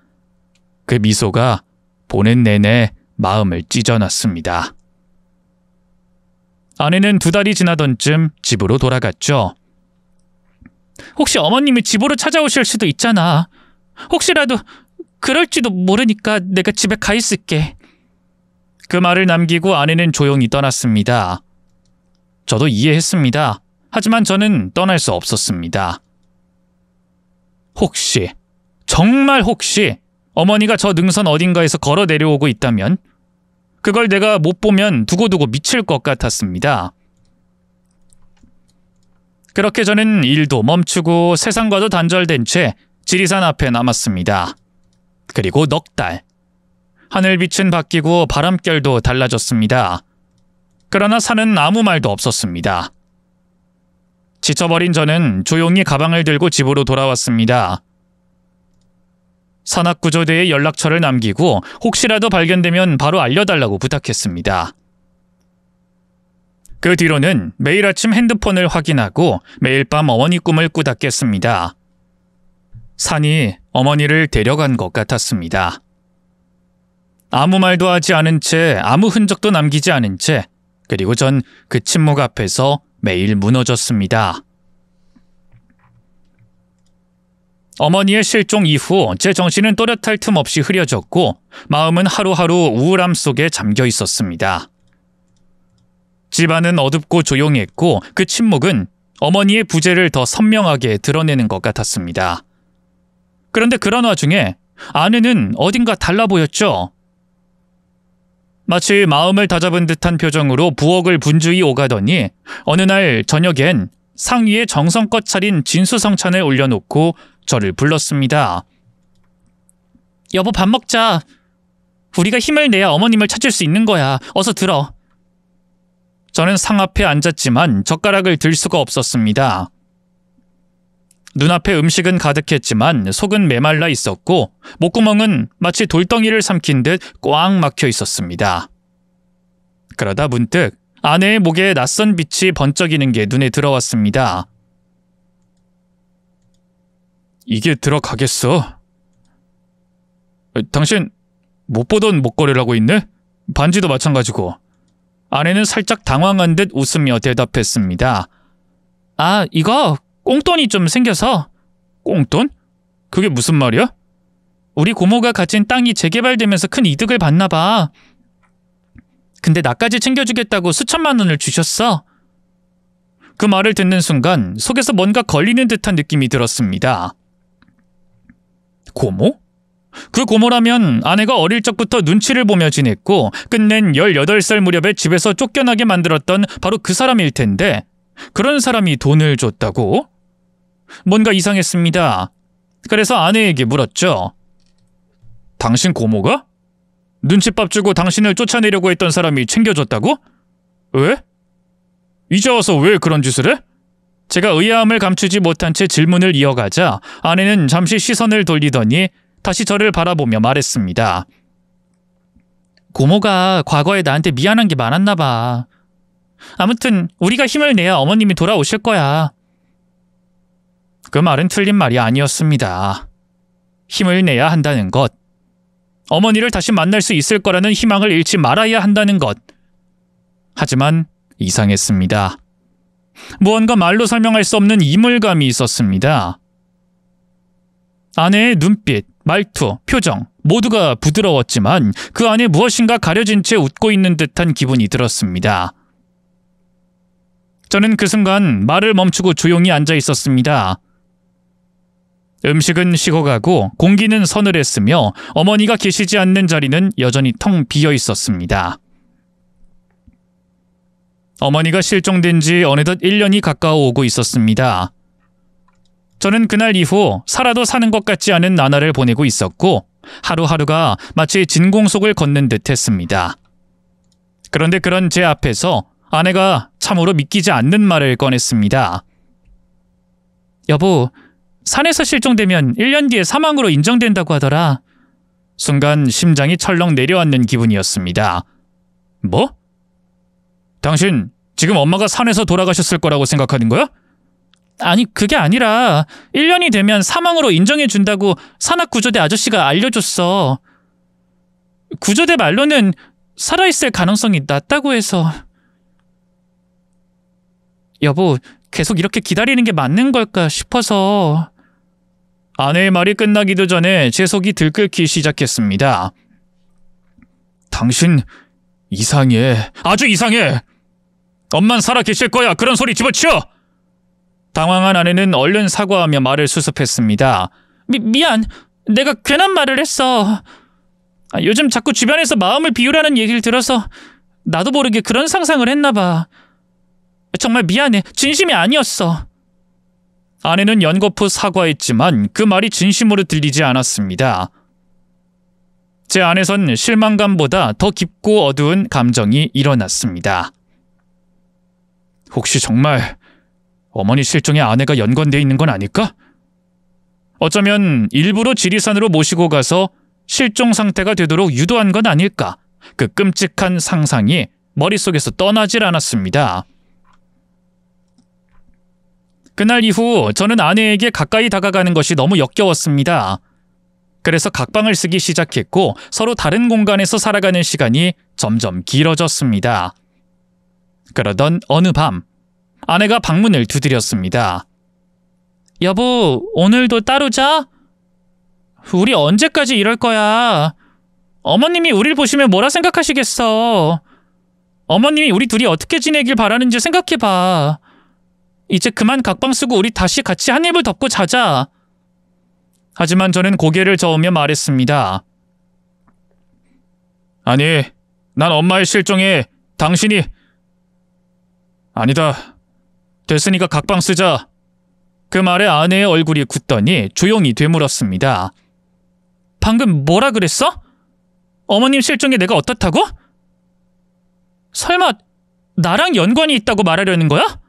그 미소가 보는 내내 마음을 찢어놨습니다. 아내는 두 달이 지나던 쯤 집으로 돌아갔죠. 혹시 어머님이 집으로 찾아오실 수도 있잖아. 혹시라도 그럴지도 모르니까 내가 집에 가 있을게. 그 말을 남기고 아내는 조용히 떠났습니다. 저도 이해했습니다. 하지만 저는 떠날 수 없었습니다. 혹시, 정말 혹시 어머니가 저 능선 어딘가에서 걸어 내려오고 있다면 그걸 내가 못 보면 두고두고 미칠 것 같았습니다. 그렇게 저는 일도 멈추고 세상과도 단절된 채 지리산 앞에 남았습니다. 그리고 넉 달. 하늘빛은 바뀌고 바람결도 달라졌습니다. 그러나 산은 아무 말도 없었습니다. 지쳐버린 저는 조용히 가방을 들고 집으로 돌아왔습니다. 산악구조대에 연락처를 남기고 혹시라도 발견되면 바로 알려달라고 부탁했습니다. 그 뒤로는 매일 아침 핸드폰을 확인하고 매일 밤 어머니 꿈을 꾸닥했습니다. 산이 어머니를 데려간 것 같았습니다. 아무 말도 하지 않은 채 아무 흔적도 남기지 않은 채 그리고 전 그 침묵 앞에서 매일 무너졌습니다. 어머니의 실종 이후 제 정신은 또렷할 틈 없이 흐려졌고 마음은 하루하루 우울함 속에 잠겨 있었습니다. 집안은 어둡고 조용했고 그 침묵은 어머니의 부재를 더 선명하게 드러내는 것 같았습니다. 그런데 그런 와중에 아내는 어딘가 달라 보였죠. 마치 마음을 다잡은 듯한 표정으로 부엌을 분주히 오가더니 어느 날 저녁엔 상위에 정성껏 차린 진수성찬을 올려놓고 저를 불렀습니다. 여보, 밥 먹자. 우리가 힘을 내야 어머님을 찾을 수 있는 거야. 어서 들어. 저는 상 앞에 앉았지만 젓가락을 들 수가 없었습니다. 눈앞에 음식은 가득했지만 속은 메말라 있었고 목구멍은 마치 돌덩이를 삼킨 듯 꽉 막혀 있었습니다. 그러다 문득 아내의 목에 낯선 빛이 번쩍이는 게 눈에 들어왔습니다. 이게 들어가겠어? 당신 못 보던 목걸이를 하고 있네? 반지도 마찬가지고. 아내는 살짝 당황한 듯 웃으며 대답했습니다. 아, 이거 꽁돈이 좀 생겨서. 꽁돈? 그게 무슨 말이야? 우리 고모가 가진 땅이 재개발되면서 큰 이득을 봤나 봐. 근데 나까지 챙겨주겠다고 수천만 원을 주셨어. 그 말을 듣는 순간 속에서 뭔가 걸리는 듯한 느낌이 들었습니다. 고모? 그 고모라면 아내가 어릴 적부터 눈치를 보며 지냈고 끝낸 18살 무렵에 집에서 쫓겨나게 만들었던 바로 그 사람일 텐데 그런 사람이 돈을 줬다고? 뭔가 이상했습니다. 그래서 아내에게 물었죠. 당신 고모가? 눈칫밥 주고 당신을 쫓아내려고 했던 사람이 챙겨줬다고? 왜? 이제 와서 왜 그런 짓을 해? 제가 의아함을 감추지 못한 채 질문을 이어가자 아내는 잠시 시선을 돌리더니 다시 저를 바라보며 말했습니다. 고모가 과거에 나한테 미안한 게 많았나 봐. 아무튼 우리가 힘을 내야 어머님이 돌아오실 거야. 그 말은 틀린 말이 아니었습니다. 힘을 내야 한다는 것, 어머니를 다시 만날 수 있을 거라는 희망을 잃지 말아야 한다는 것. 하지만 이상했습니다. 무언가 말로 설명할 수 없는 이물감이 있었습니다. 아내의 눈빛, 말투, 표정 모두가 부드러웠지만 그 안에 무엇인가 가려진 채 웃고 있는 듯한 기분이 들었습니다. 저는 그 순간 말을 멈추고 조용히 앉아 있었습니다. 음식은 식어가고 공기는 서늘했으며 어머니가 계시지 않는 자리는 여전히 텅 비어 있었습니다. 어머니가 실종된 지 어느덧 1년이 가까워 오고 있었습니다. 저는 그날 이후 살아도 사는 것 같지 않은 나날을 보내고 있었고 하루하루가 마치 진공속을 걷는 듯 했습니다. 그런데 그런 제 앞에서 아내가 참으로 믿기지 않는 말을 꺼냈습니다. 여보, 산에서 실종되면 1년 뒤에 사망으로 인정된다고 하더라. 순간 심장이 철렁 내려앉는 기분이었습니다. 뭐? 당신 지금 엄마가 산에서 돌아가셨을 거라고 생각하는 거야? 아니, 그게 아니라 1년이 되면 사망으로 인정해준다고 산악구조대 아저씨가 알려줬어. 구조대 말로는 살아있을 가능성이 낮다고 해서. 여보, 계속 이렇게 기다리는 게 맞는 걸까 싶어서. 아내의 말이 끝나기도 전에 제 속이 들끓기 시작했습니다. 당신 이상해. 아주 이상해. 엄만 살아 계실 거야. 그런 소리 집어치워. 당황한 아내는 얼른 사과하며 말을 수습했습니다. 미안. 내가 괜한 말을 했어. 요즘 자꾸 주변에서 마음을 비우라는 얘기를 들어서 나도 모르게 그런 상상을 했나 봐. 정말 미안해. 진심이 아니었어. 아내는 연거푸 사과했지만 그 말이 진심으로 들리지 않았습니다. 제 안에선 실망감보다 더 깊고 어두운 감정이 일어났습니다. 혹시 정말 어머니 실종에 아내가 연관돼 있는 건 아닐까? 어쩌면 일부러 지리산으로 모시고 가서 실종 상태가 되도록 유도한 건 아닐까? 그 끔찍한 상상이 머릿속에서 떠나질 않았습니다. 그날 이후 저는 아내에게 가까이 다가가는 것이 너무 역겨웠습니다. 그래서 각방을 쓰기 시작했고 서로 다른 공간에서 살아가는 시간이 점점 길어졌습니다. 그러던 어느 밤 아내가 방문을 두드렸습니다. 여보, 오늘도 따로 자? 우리 언제까지 이럴 거야? 어머님이 우릴 보시면 뭐라 생각하시겠어? 어머님이 우리 둘이 어떻게 지내길 바라는지 생각해봐. 이제 그만 각방 쓰고 우리 다시 같이 한 이불 덮고 자자. 하지만 저는 고개를 저으며 말했습니다. 아니, 난 엄마의 실종에 당신이... 아니다. 됐으니까 각방 쓰자. 그 말에 아내의 얼굴이 굳더니 조용히 되물었습니다. 방금 뭐라 그랬어? 어머님 실종에 내가 어떻다고? 설마 나랑 연관이 있다고 말하려는 거야?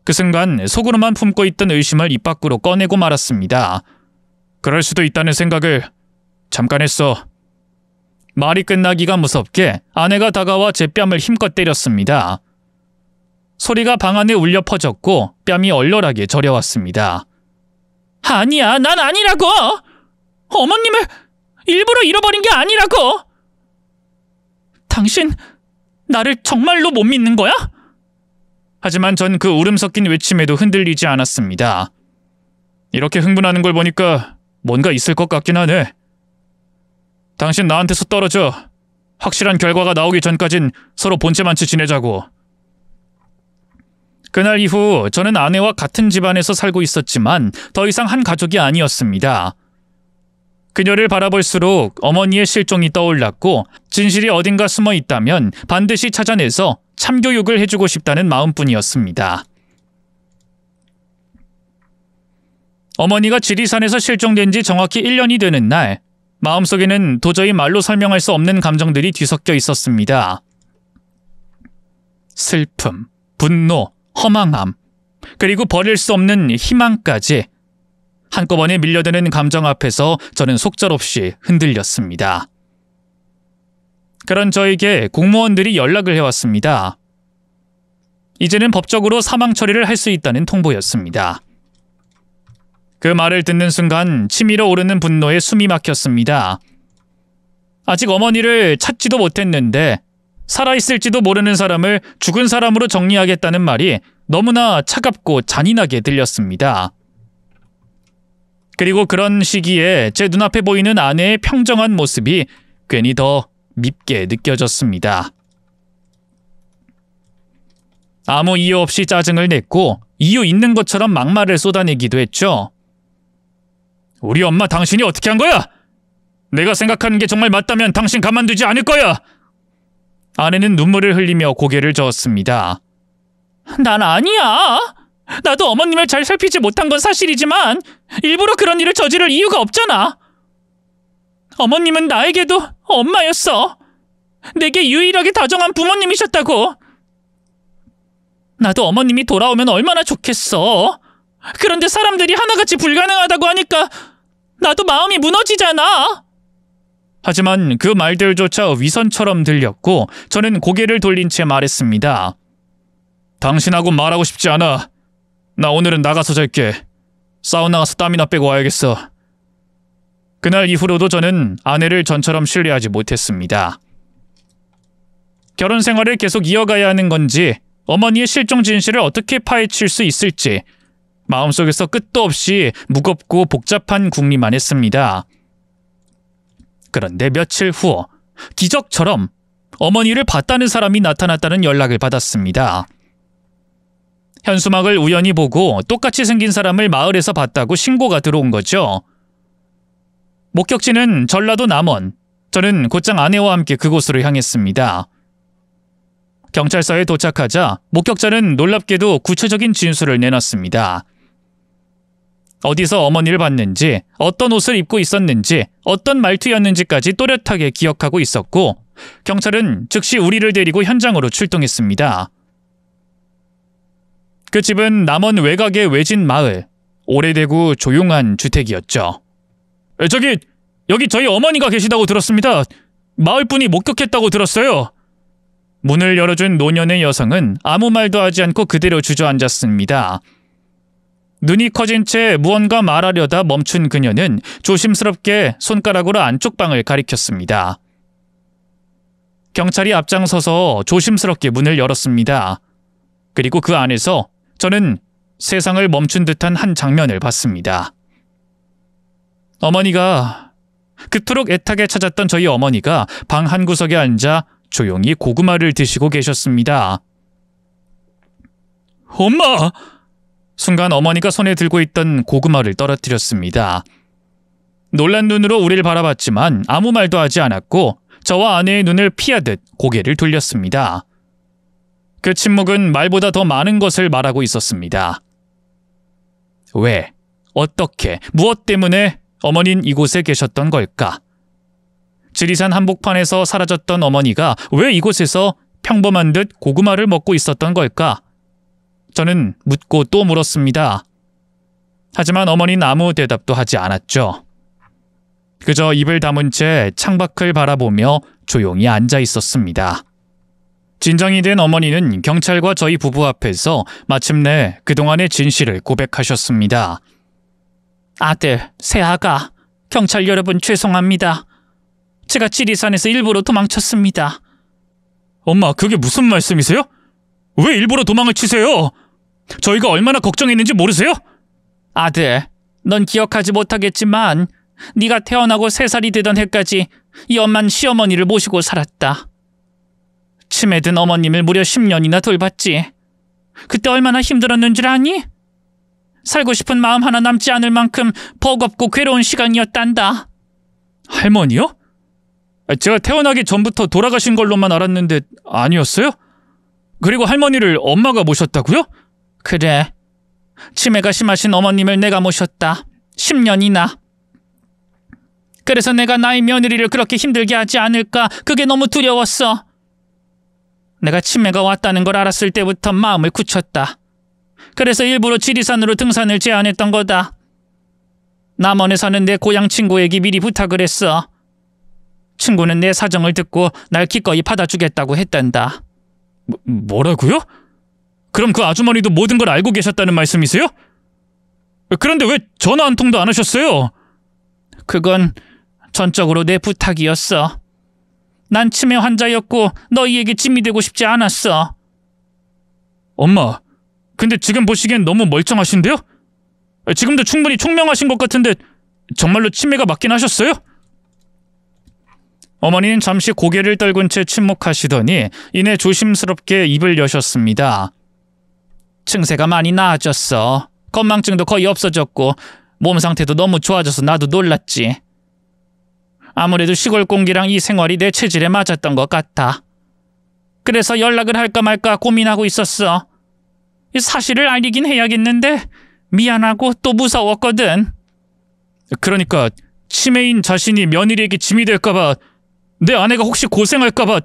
그 순간 속으로만 품고 있던 의심을 입 밖으로 꺼내고 말았습니다. 그럴 수도 있다는 생각을 잠깐 했어. 말이 끝나기가 무섭게 아내가 다가와 제 뺨을 힘껏 때렸습니다. 소리가 방 안에 울려 퍼졌고 뺨이 얼얼하게 저려왔습니다. 아니야, 난 아니라고! 어머님을 일부러 잃어버린 게 아니라고! 당신 나를 정말로 못 믿는 거야? 하지만 전 그 울음 섞인 외침에도 흔들리지 않았습니다. 이렇게 흥분하는 걸 보니까 뭔가 있을 것 같긴 하네. 당신 나한테서 떨어져. 확실한 결과가 나오기 전까진 서로 본체만치 지내자고. 그날 이후 저는 아내와 같은 집안에서 살고 있었지만 더 이상 한 가족이 아니었습니다. 그녀를 바라볼수록 어머니의 실종이 떠올랐고 진실이 어딘가 숨어 있다면 반드시 찾아내서 참교육을 해주고 싶다는 마음뿐이었습니다. 어머니가 지리산에서 실종된 지 정확히 1년이 되는 날, 마음속에는 도저히 말로 설명할 수 없는 감정들이 뒤섞여 있었습니다. 슬픔, 분노, 허망함, 그리고 버릴 수 없는 희망까지 한꺼번에 밀려드는 감정 앞에서 저는 속절없이 흔들렸습니다. 그런 저에게 공무원들이 연락을 해왔습니다. 이제는 법적으로 사망 처리를 할 수 있다는 통보였습니다. 그 말을 듣는 순간 치밀어 오르는 분노에 숨이 막혔습니다. 아직 어머니를 찾지도 못했는데 살아있을지도 모르는 사람을 죽은 사람으로 정리하겠다는 말이 너무나 차갑고 잔인하게 들렸습니다. 그리고 그런 시기에 제 눈앞에 보이는 아내의 평정한 모습이 괜히 더 밉게 느껴졌습니다. 아무 이유 없이 짜증을 냈고 이유 있는 것처럼 막말을 쏟아내기도 했죠. 우리 엄마 당신이 어떻게 한 거야? 내가 생각하는 게 정말 맞다면 당신 가만두지 않을 거야! 아내는 눈물을 흘리며 고개를 저었습니다. 난 아니야! 나도 어머님을 잘 살피지 못한 건 사실이지만 일부러 그런 일을 저지를 이유가 없잖아. 어머님은 나에게도 엄마였어. 내게 유일하게 다정한 부모님이셨다고. 나도 어머님이 돌아오면 얼마나 좋겠어. 그런데 사람들이 하나같이 불가능하다고 하니까 나도 마음이 무너지잖아. 하지만 그 말들조차 위선처럼 들렸고 저는 고개를 돌린 채 말했습니다. 당신하고 말하고 싶지 않아. 나 오늘은 나가서 잘게. 사우나 가서 땀이나 빼고 와야겠어. 그날 이후로도 저는 아내를 전처럼 신뢰하지 못했습니다. 결혼 생활을 계속 이어가야 하는 건지 어머니의 실종 진실을 어떻게 파헤칠 수 있을지 마음속에서 끝도 없이 무겁고 복잡한 궁리만 했습니다. 그런데 며칠 후 기적처럼 어머니를 봤다는 사람이 나타났다는 연락을 받았습니다. 현수막을 우연히 보고 똑같이 생긴 사람을 마을에서 봤다고 신고가 들어온 거죠. 목격지는 전라도 남원. 저는 곧장 아내와 함께 그곳으로 향했습니다. 경찰서에 도착하자 목격자는 놀랍게도 구체적인 진술을 내놨습니다. 어디서 어머니를 봤는지, 어떤 옷을 입고 있었는지, 어떤 말투였는지까지 또렷하게 기억하고 있었고 경찰은 즉시 우리를 데리고 현장으로 출동했습니다. 그 집은 남원 외곽의 외진 마을, 오래되고 조용한 주택이었죠. 여기 저희 어머니가 계시다고 들었습니다. 마을분이 목격했다고 들었어요. 문을 열어준 노년의 여성은 아무 말도 하지 않고 그대로 주저앉았습니다. 눈이 커진 채 무언가 말하려다 멈춘 그녀는 조심스럽게 손가락으로 안쪽 방을 가리켰습니다. 경찰이 앞장서서 조심스럽게 문을 열었습니다. 그리고 그 안에서 저는 세상을 멈춘 듯한 한 장면을 봤습니다. 그토록 애타게 찾았던 저희 어머니가 방 한구석에 앉아 조용히 고구마를 드시고 계셨습니다. 엄마! 순간 어머니가 손에 들고 있던 고구마를 떨어뜨렸습니다. 놀란 눈으로 우리를 바라봤지만 아무 말도 하지 않았고 저와 아내의 눈을 피하듯 고개를 돌렸습니다. 그 침묵은 말보다 더 많은 것을 말하고 있었습니다. 왜, 어떻게, 무엇 때문에 어머니는 이곳에 계셨던 걸까? 지리산 한복판에서 사라졌던 어머니가 왜 이곳에서 평범한 듯 고구마를 먹고 있었던 걸까? 저는 묻고 또 물었습니다. 하지만 어머니는 아무 대답도 하지 않았죠. 그저 입을 다문 채 창밖을 바라보며 조용히 앉아 있었습니다. 진정이 된 어머니는 경찰과 저희 부부 앞에서 마침내 그동안의 진실을 고백하셨습니다. 아들, 새아가, 경찰 여러분 죄송합니다. 제가 지리산에서 일부러 도망쳤습니다. 엄마, 그게 무슨 말씀이세요? 왜 일부러 도망을 치세요? 저희가 얼마나 걱정했는지 모르세요? 아들, 넌 기억하지 못하겠지만 네가 태어나고 3살이 되던 해까지 이 엄만 시어머니를 모시고 살았다. 치매든 어머님을 무려 10년이나 돌봤지. 그때 얼마나 힘들었는 줄 아니? 살고 싶은 마음 하나 남지 않을 만큼 버겁고 괴로운 시간이었단다. 할머니요? 제가 태어나기 전부터 돌아가신 걸로만 알았는데 아니었어요? 그리고 할머니를 엄마가 모셨다고요? 그래. 치매가 심하신 어머님을 내가 모셨다. 10년이나. 그래서 내가 나의 며느리를 그렇게 힘들게 하지 않을까 그게 너무 두려웠어. 내가 치매가 왔다는 걸 알았을 때부터 마음을 굳혔다. 그래서 일부러 지리산으로 등산을 제안했던 거다. 남원에 사는 내 고향 친구에게 미리 부탁을 했어. 친구는 내 사정을 듣고 날 기꺼이 받아주겠다고 했단다. 뭐라고요? 그럼 그 아주머니도 모든 걸 알고 계셨다는 말씀이세요? 그런데 왜 전화 한 통도 안 하셨어요? 그건 전적으로 내 부탁이었어. 난 치매 환자였고 너희에게 짐이 되고 싶지 않았어. 엄마, 근데 지금 보시기엔 너무 멀쩡하신데요? 지금도 충분히 총명하신 것 같은데 정말로 치매가 맞긴 하셨어요? 어머니는 잠시 고개를 떨군 채 침묵하시더니 이내 조심스럽게 입을 여셨습니다. 증세가 많이 나아졌어. 건망증도 거의 없어졌고 몸 상태도 너무 좋아져서 나도 놀랐지. 아무래도 시골 공기랑 이 생활이 내 체질에 맞았던 것 같아. 그래서 연락을 할까 말까 고민하고 있었어. 사실을 알리긴 해야겠는데 미안하고 또 무서웠거든. 그러니까 치매인 자신이 며느리에게 짐이 될까봐, 내 아내가 혹시 고생할까봐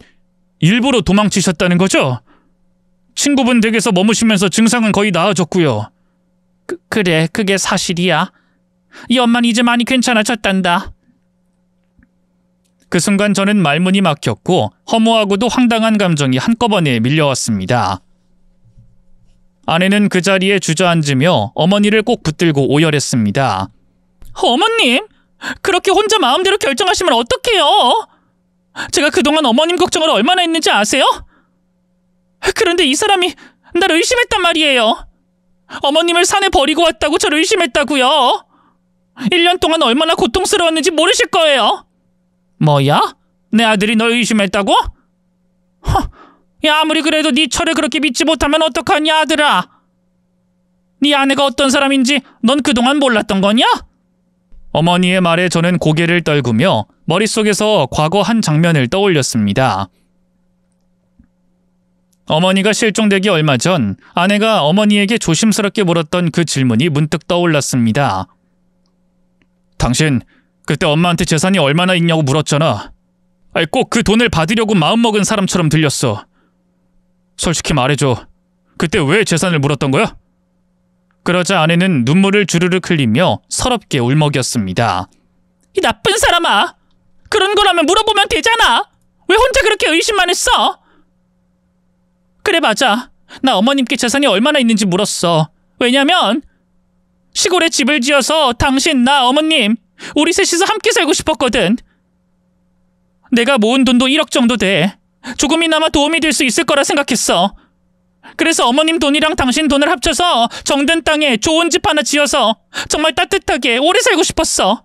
일부러 도망치셨다는 거죠? 친구분 댁에서 머무시면서 증상은 거의 나아졌고요. 그래, 그게 사실이야. 이 엄마는 이제 많이 괜찮아졌단다. 그 순간 저는 말문이 막혔고 허무하고도 황당한 감정이 한꺼번에 밀려왔습니다. 아내는 그 자리에 주저앉으며 어머니를 꼭 붙들고 오열했습니다. 어머님! 그렇게 혼자 마음대로 결정하시면 어떡해요? 제가 그동안 어머님 걱정을 얼마나 했는지 아세요? 그런데 이 사람이 나를 의심했단 말이에요. 어머님을 산에 버리고 왔다고 저를 의심했다고요. 1년 동안 얼마나 고통스러웠는지 모르실 거예요. 뭐야? 내 아들이 널 의심했다고? 야, 아무리 그래도 네 철을 그렇게 믿지 못하면 어떡하냐, 아들아. 네 아내가 어떤 사람인지 넌 그동안 몰랐던 거냐? 어머니의 말에 저는 고개를 떨구며 머릿속에서 과거 한 장면을 떠올렸습니다. 어머니가 실종되기 얼마 전 아내가 어머니에게 조심스럽게 물었던 그 질문이 문득 떠올랐습니다. 당신 그때 엄마한테 재산이 얼마나 있냐고 물었잖아. 꼭 그 돈을 받으려고 마음먹은 사람처럼 들렸어. 솔직히 말해줘. 그때 왜 재산을 물었던 거야? 그러자 아내는 눈물을 주르륵 흘리며 서럽게 울먹였습니다. 이 나쁜 사람아! 그런 거라면 물어보면 되잖아! 왜 혼자 그렇게 의심만 했어? 그래, 맞아. 나 어머님께 재산이 얼마나 있는지 물었어. 왜냐면 시골에 집을 지어서 당신, 나, 어머님 우리 셋이서 함께 살고 싶었거든. 내가 모은 돈도 1억 정도 돼. 조금이나마 도움이 될 수 있을 거라 생각했어. 그래서 어머님 돈이랑 당신 돈을 합쳐서 정든 땅에 좋은 집 하나 지어서 정말 따뜻하게 오래 살고 싶었어.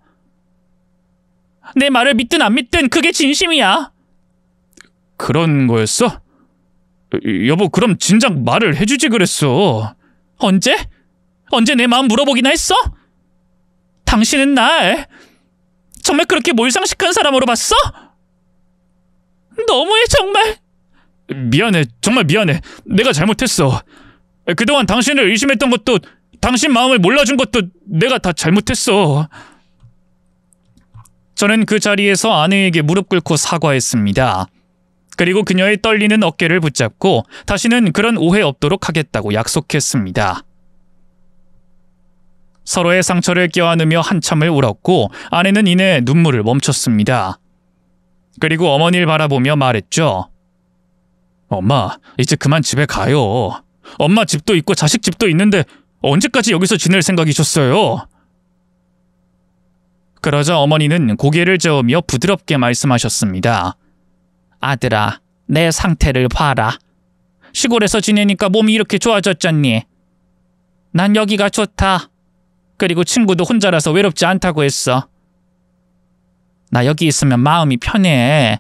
내 말을 믿든 안 믿든 그게 진심이야. 그런 거였어? 여보, 그럼 진작 말을 해주지 그랬어. 언제? 언제 내 마음 물어보기나 했어? 당신은 날 정말 그렇게 몰상식한 사람으로 봤어? 너무해 정말. 미안해. 정말 미안해. 내가 잘못했어. 그동안 당신을 의심했던 것도 당신 마음을 몰라준 것도 내가 다 잘못했어. 저는 그 자리에서 아내에게 무릎 꿇고 사과했습니다. 그리고 그녀의 떨리는 어깨를 붙잡고 다시는 그런 오해 없도록 하겠다고 약속했습니다. 서로의 상처를 껴안으며 한참을 울었고 아내는 이내 눈물을 멈췄습니다. 그리고 어머니를 바라보며 말했죠. 엄마, 이제 그만 집에 가요. 엄마 집도 있고 자식 집도 있는데 언제까지 여기서 지낼 생각이셨어요? 그러자 어머니는 고개를 저으며 부드럽게 말씀하셨습니다. 아들아, 내 상태를 봐라. 시골에서 지내니까 몸이 이렇게 좋아졌잖니. 난 여기가 좋다. 그리고 친구도 혼자라서 외롭지 않다고 했어. 나 여기 있으면 마음이 편해.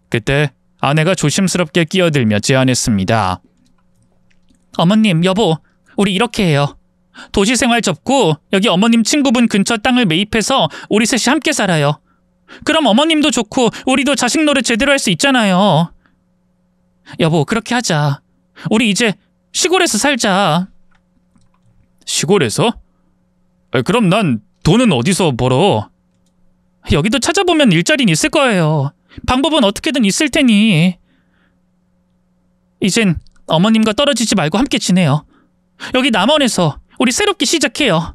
그때 아내가 조심스럽게 끼어들며 제안했습니다. 어머님, 여보, 우리 이렇게 해요. 도시생활 접고 여기 어머님 친구분 근처 땅을 매입해서 우리 셋이 함께 살아요. 그럼 어머님도 좋고 우리도 자식 노릇 제대로 할 수 있잖아요. 여보, 그렇게 하자. 우리 이제 시골에서 살자. 시골에서? 그럼 난 돈은 어디서 벌어? 여기도 찾아보면 일자리는 있을 거예요. 방법은 어떻게든 있을 테니. 이젠 어머님과 떨어지지 말고 함께 지내요. 여기 남원에서 우리 새롭게 시작해요.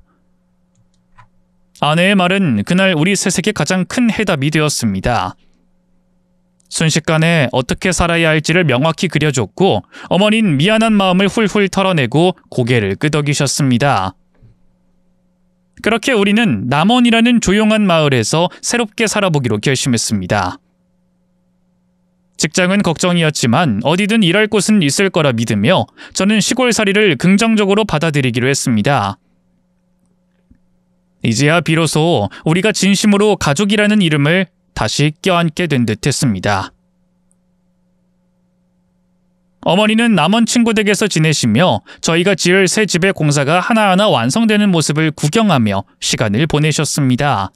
아내의 말은 그날 우리 셋에게 가장 큰 해답이 되었습니다. 순식간에 어떻게 살아야 할지를 명확히 그려줬고 어머니는 미안한 마음을 훌훌 털어내고 고개를 끄덕이셨습니다. 그렇게 우리는 남원이라는 조용한 마을에서 새롭게 살아보기로 결심했습니다. 직장은 걱정이었지만 어디든 일할 곳은 있을 거라 믿으며 저는 시골살이를 긍정적으로 받아들이기로 했습니다. 이제야 비로소 우리가 진심으로 가족이라는 이름을 다시 껴안게 된 듯했습니다. 어머니는 남원 친구 댁에서 지내시며 저희가 지을 새 집의 공사가 하나하나 완성되는 모습을 구경하며 시간을 보내셨습니다.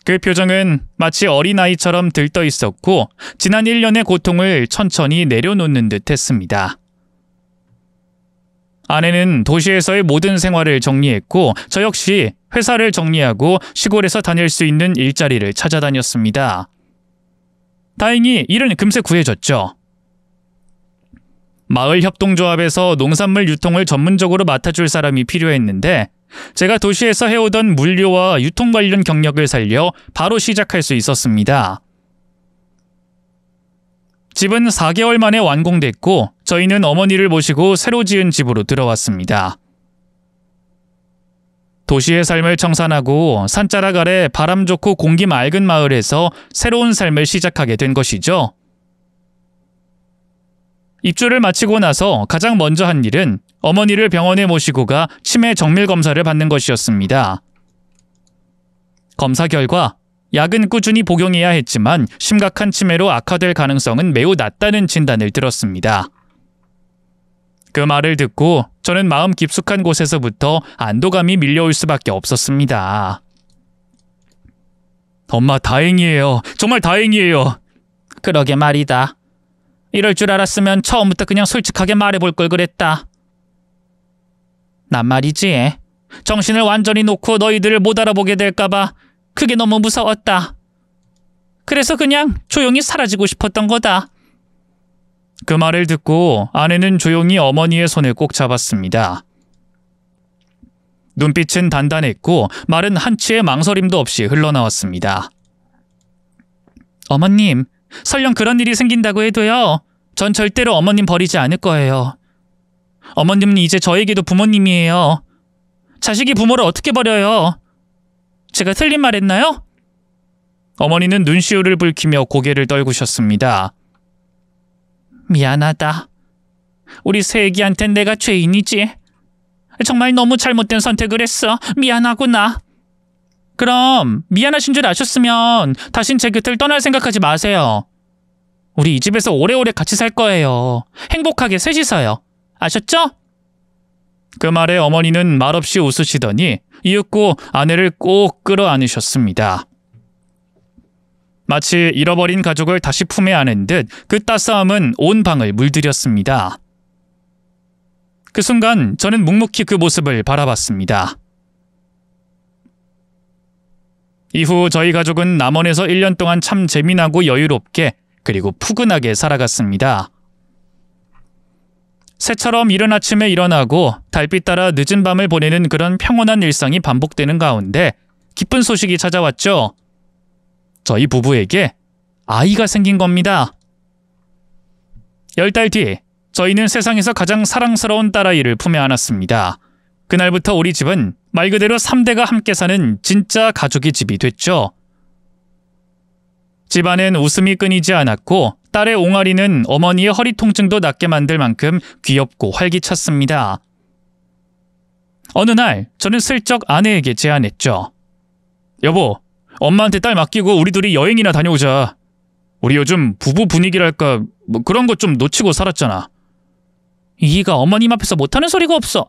그 표정은 마치 어린아이처럼 들떠 있었고 지난 1년의 고통을 천천히 내려놓는 듯 했습니다. 아내는 도시에서의 모든 생활을 정리했고 저 역시 회사를 정리하고 시골에서 다닐 수 있는 일자리를 찾아다녔습니다. 다행히 일은 금세 구해졌죠. 마을 협동조합에서 농산물 유통을 전문적으로 맡아줄 사람이 필요했는데 제가 도시에서 해오던 물류와 유통 관련 경력을 살려 바로 시작할 수 있었습니다. 집은 4개월 만에 완공됐고 저희는 어머니를 모시고 새로 지은 집으로 들어왔습니다. 도시의 삶을 청산하고 산자락 아래 바람 좋고 공기 맑은 마을에서 새로운 삶을 시작하게 된 것이죠. 입주를 마치고 나서 가장 먼저 한 일은 어머니를 병원에 모시고 가 치매 정밀 검사를 받는 것이었습니다. 검사 결과 약은 꾸준히 복용해야 했지만 심각한 치매로 악화될 가능성은 매우 낮다는 진단을 들었습니다. 그 말을 듣고 저는 마음 깊숙한 곳에서부터 안도감이 밀려올 수밖에 없었습니다. 엄마, 다행이에요. 정말 다행이에요. 그러게 말이다. 이럴 줄 알았으면 처음부터 그냥 솔직하게 말해볼 걸 그랬다. 난 말이지, 정신을 완전히 놓고 너희들을 못 알아보게 될까봐 그게 너무 무서웠다. 그래서 그냥 조용히 사라지고 싶었던 거다. 그 말을 듣고 아내는 조용히 어머니의 손을 꼭 잡았습니다. 눈빛은 단단했고 말은 한치의 망설임도 없이 흘러나왔습니다. 어머님, 설령 그런 일이 생긴다고 해도요, 전 절대로 어머님 버리지 않을 거예요. 어머님은 이제 저에게도 부모님이에요. 자식이 부모를 어떻게 버려요? 제가 틀린 말 했나요? 어머니는 눈시울을 붉히며 고개를 떨구셨습니다. 미안하다. 우리 새애기한텐 내가 죄인이지. 정말 너무 잘못된 선택을 했어. 미안하구나. 그럼 미안하신 줄 아셨으면 다신 제 곁을 떠날 생각하지 마세요. 우리 이 집에서 오래오래 같이 살 거예요. 행복하게 셋이서요. 아셨죠? 그 말에 어머니는 말없이 웃으시더니 이윽고 아내를 꼭 끌어안으셨습니다. 마치 잃어버린 가족을 다시 품에 안은 듯 그 따스함은 온 방을 물들였습니다. 그 순간 저는 묵묵히 그 모습을 바라봤습니다. 이후 저희 가족은 남원에서 1년 동안 참 재미나고 여유롭게 그리고 푸근하게 살아갔습니다. 새처럼 이른 아침에 일어나고 달빛 따라 늦은 밤을 보내는 그런 평온한 일상이 반복되는 가운데 기쁜 소식이 찾아왔죠. 저희 부부에게 아이가 생긴 겁니다. 10달 뒤 저희는 세상에서 가장 사랑스러운 딸아이를 품에 안았습니다. 그날부터 우리 집은 말 그대로 3대가 함께 사는 진짜 가족의 집이 됐죠. 집안엔 웃음이 끊이지 않았고 딸의 옹알이는 어머니의 허리 통증도 낫게 만들 만큼 귀엽고 활기찼습니다. 어느 날 저는 슬쩍 아내에게 제안했죠. 여보, 엄마한테 딸 맡기고 우리 둘이 여행이나 다녀오자. 우리 요즘 부부 분위기랄까 뭐 그런 것 좀 놓치고 살았잖아. 이가 어머님 앞에서 못하는 소리가 없어.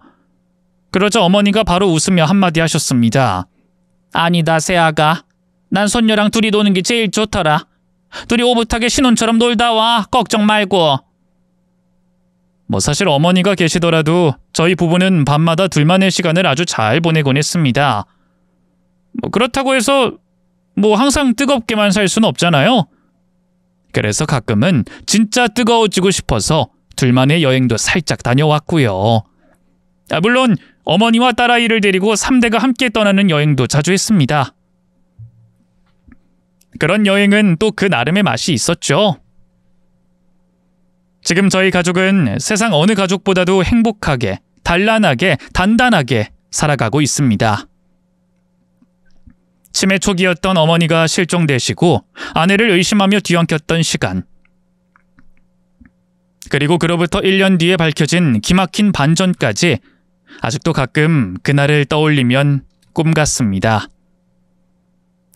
그러자 어머니가 바로 웃으며 한마디 하셨습니다. 아니다 새아가. 난 손녀랑 둘이 노는 게 제일 좋더라. 둘이 오붓하게 신혼처럼 놀다 와. 걱정 말고. 뭐 사실 어머니가 계시더라도 저희 부부는 밤마다 둘만의 시간을 아주 잘 보내곤 했습니다. 뭐 그렇다고 해서 뭐 항상 뜨겁게만 살 수는 없잖아요. 그래서 가끔은 진짜 뜨거워지고 싶어서 둘만의 여행도 살짝 다녀왔고요. 물론 어머니와 딸아이를 데리고 3대가 함께 떠나는 여행도 자주 했습니다. 그런 여행은 또 그 나름의 맛이 있었죠. 지금 저희 가족은 세상 어느 가족보다도 행복하게, 단란하게, 단단하게 살아가고 있습니다. 치매 초기였던 어머니가 실종되시고 아내를 의심하며 뒤엉켰던 시간. 그리고 그로부터 1년 뒤에 밝혀진 기막힌 반전까지 아직도 가끔 그날을 떠올리면 꿈 같습니다.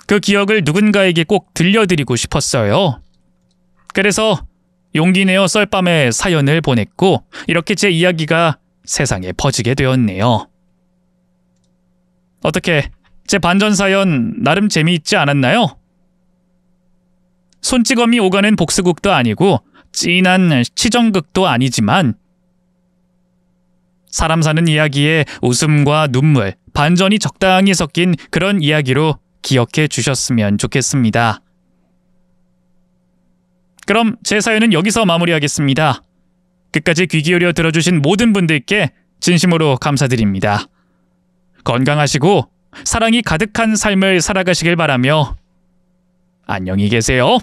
그 기억을 누군가에게 꼭 들려드리고 싶었어요. 그래서 용기 내어 썰밤에 사연을 보냈고 이렇게 제 이야기가 세상에 퍼지게 되었네요. 어떻게 제 반전 사연 나름 재미있지 않았나요? 손찌검이 오가는 복수극도 아니고 찐한 치정극도 아니지만 사람 사는 이야기에 웃음과 눈물, 반전이 적당히 섞인 그런 이야기로 기억해 주셨으면 좋겠습니다. 그럼 제 사연은 여기서 마무리하겠습니다. 끝까지 귀 기울여 들어주신 모든 분들께 진심으로 감사드립니다. 건강하시고 사랑이 가득한 삶을 살아가시길 바라며 안녕히 계세요.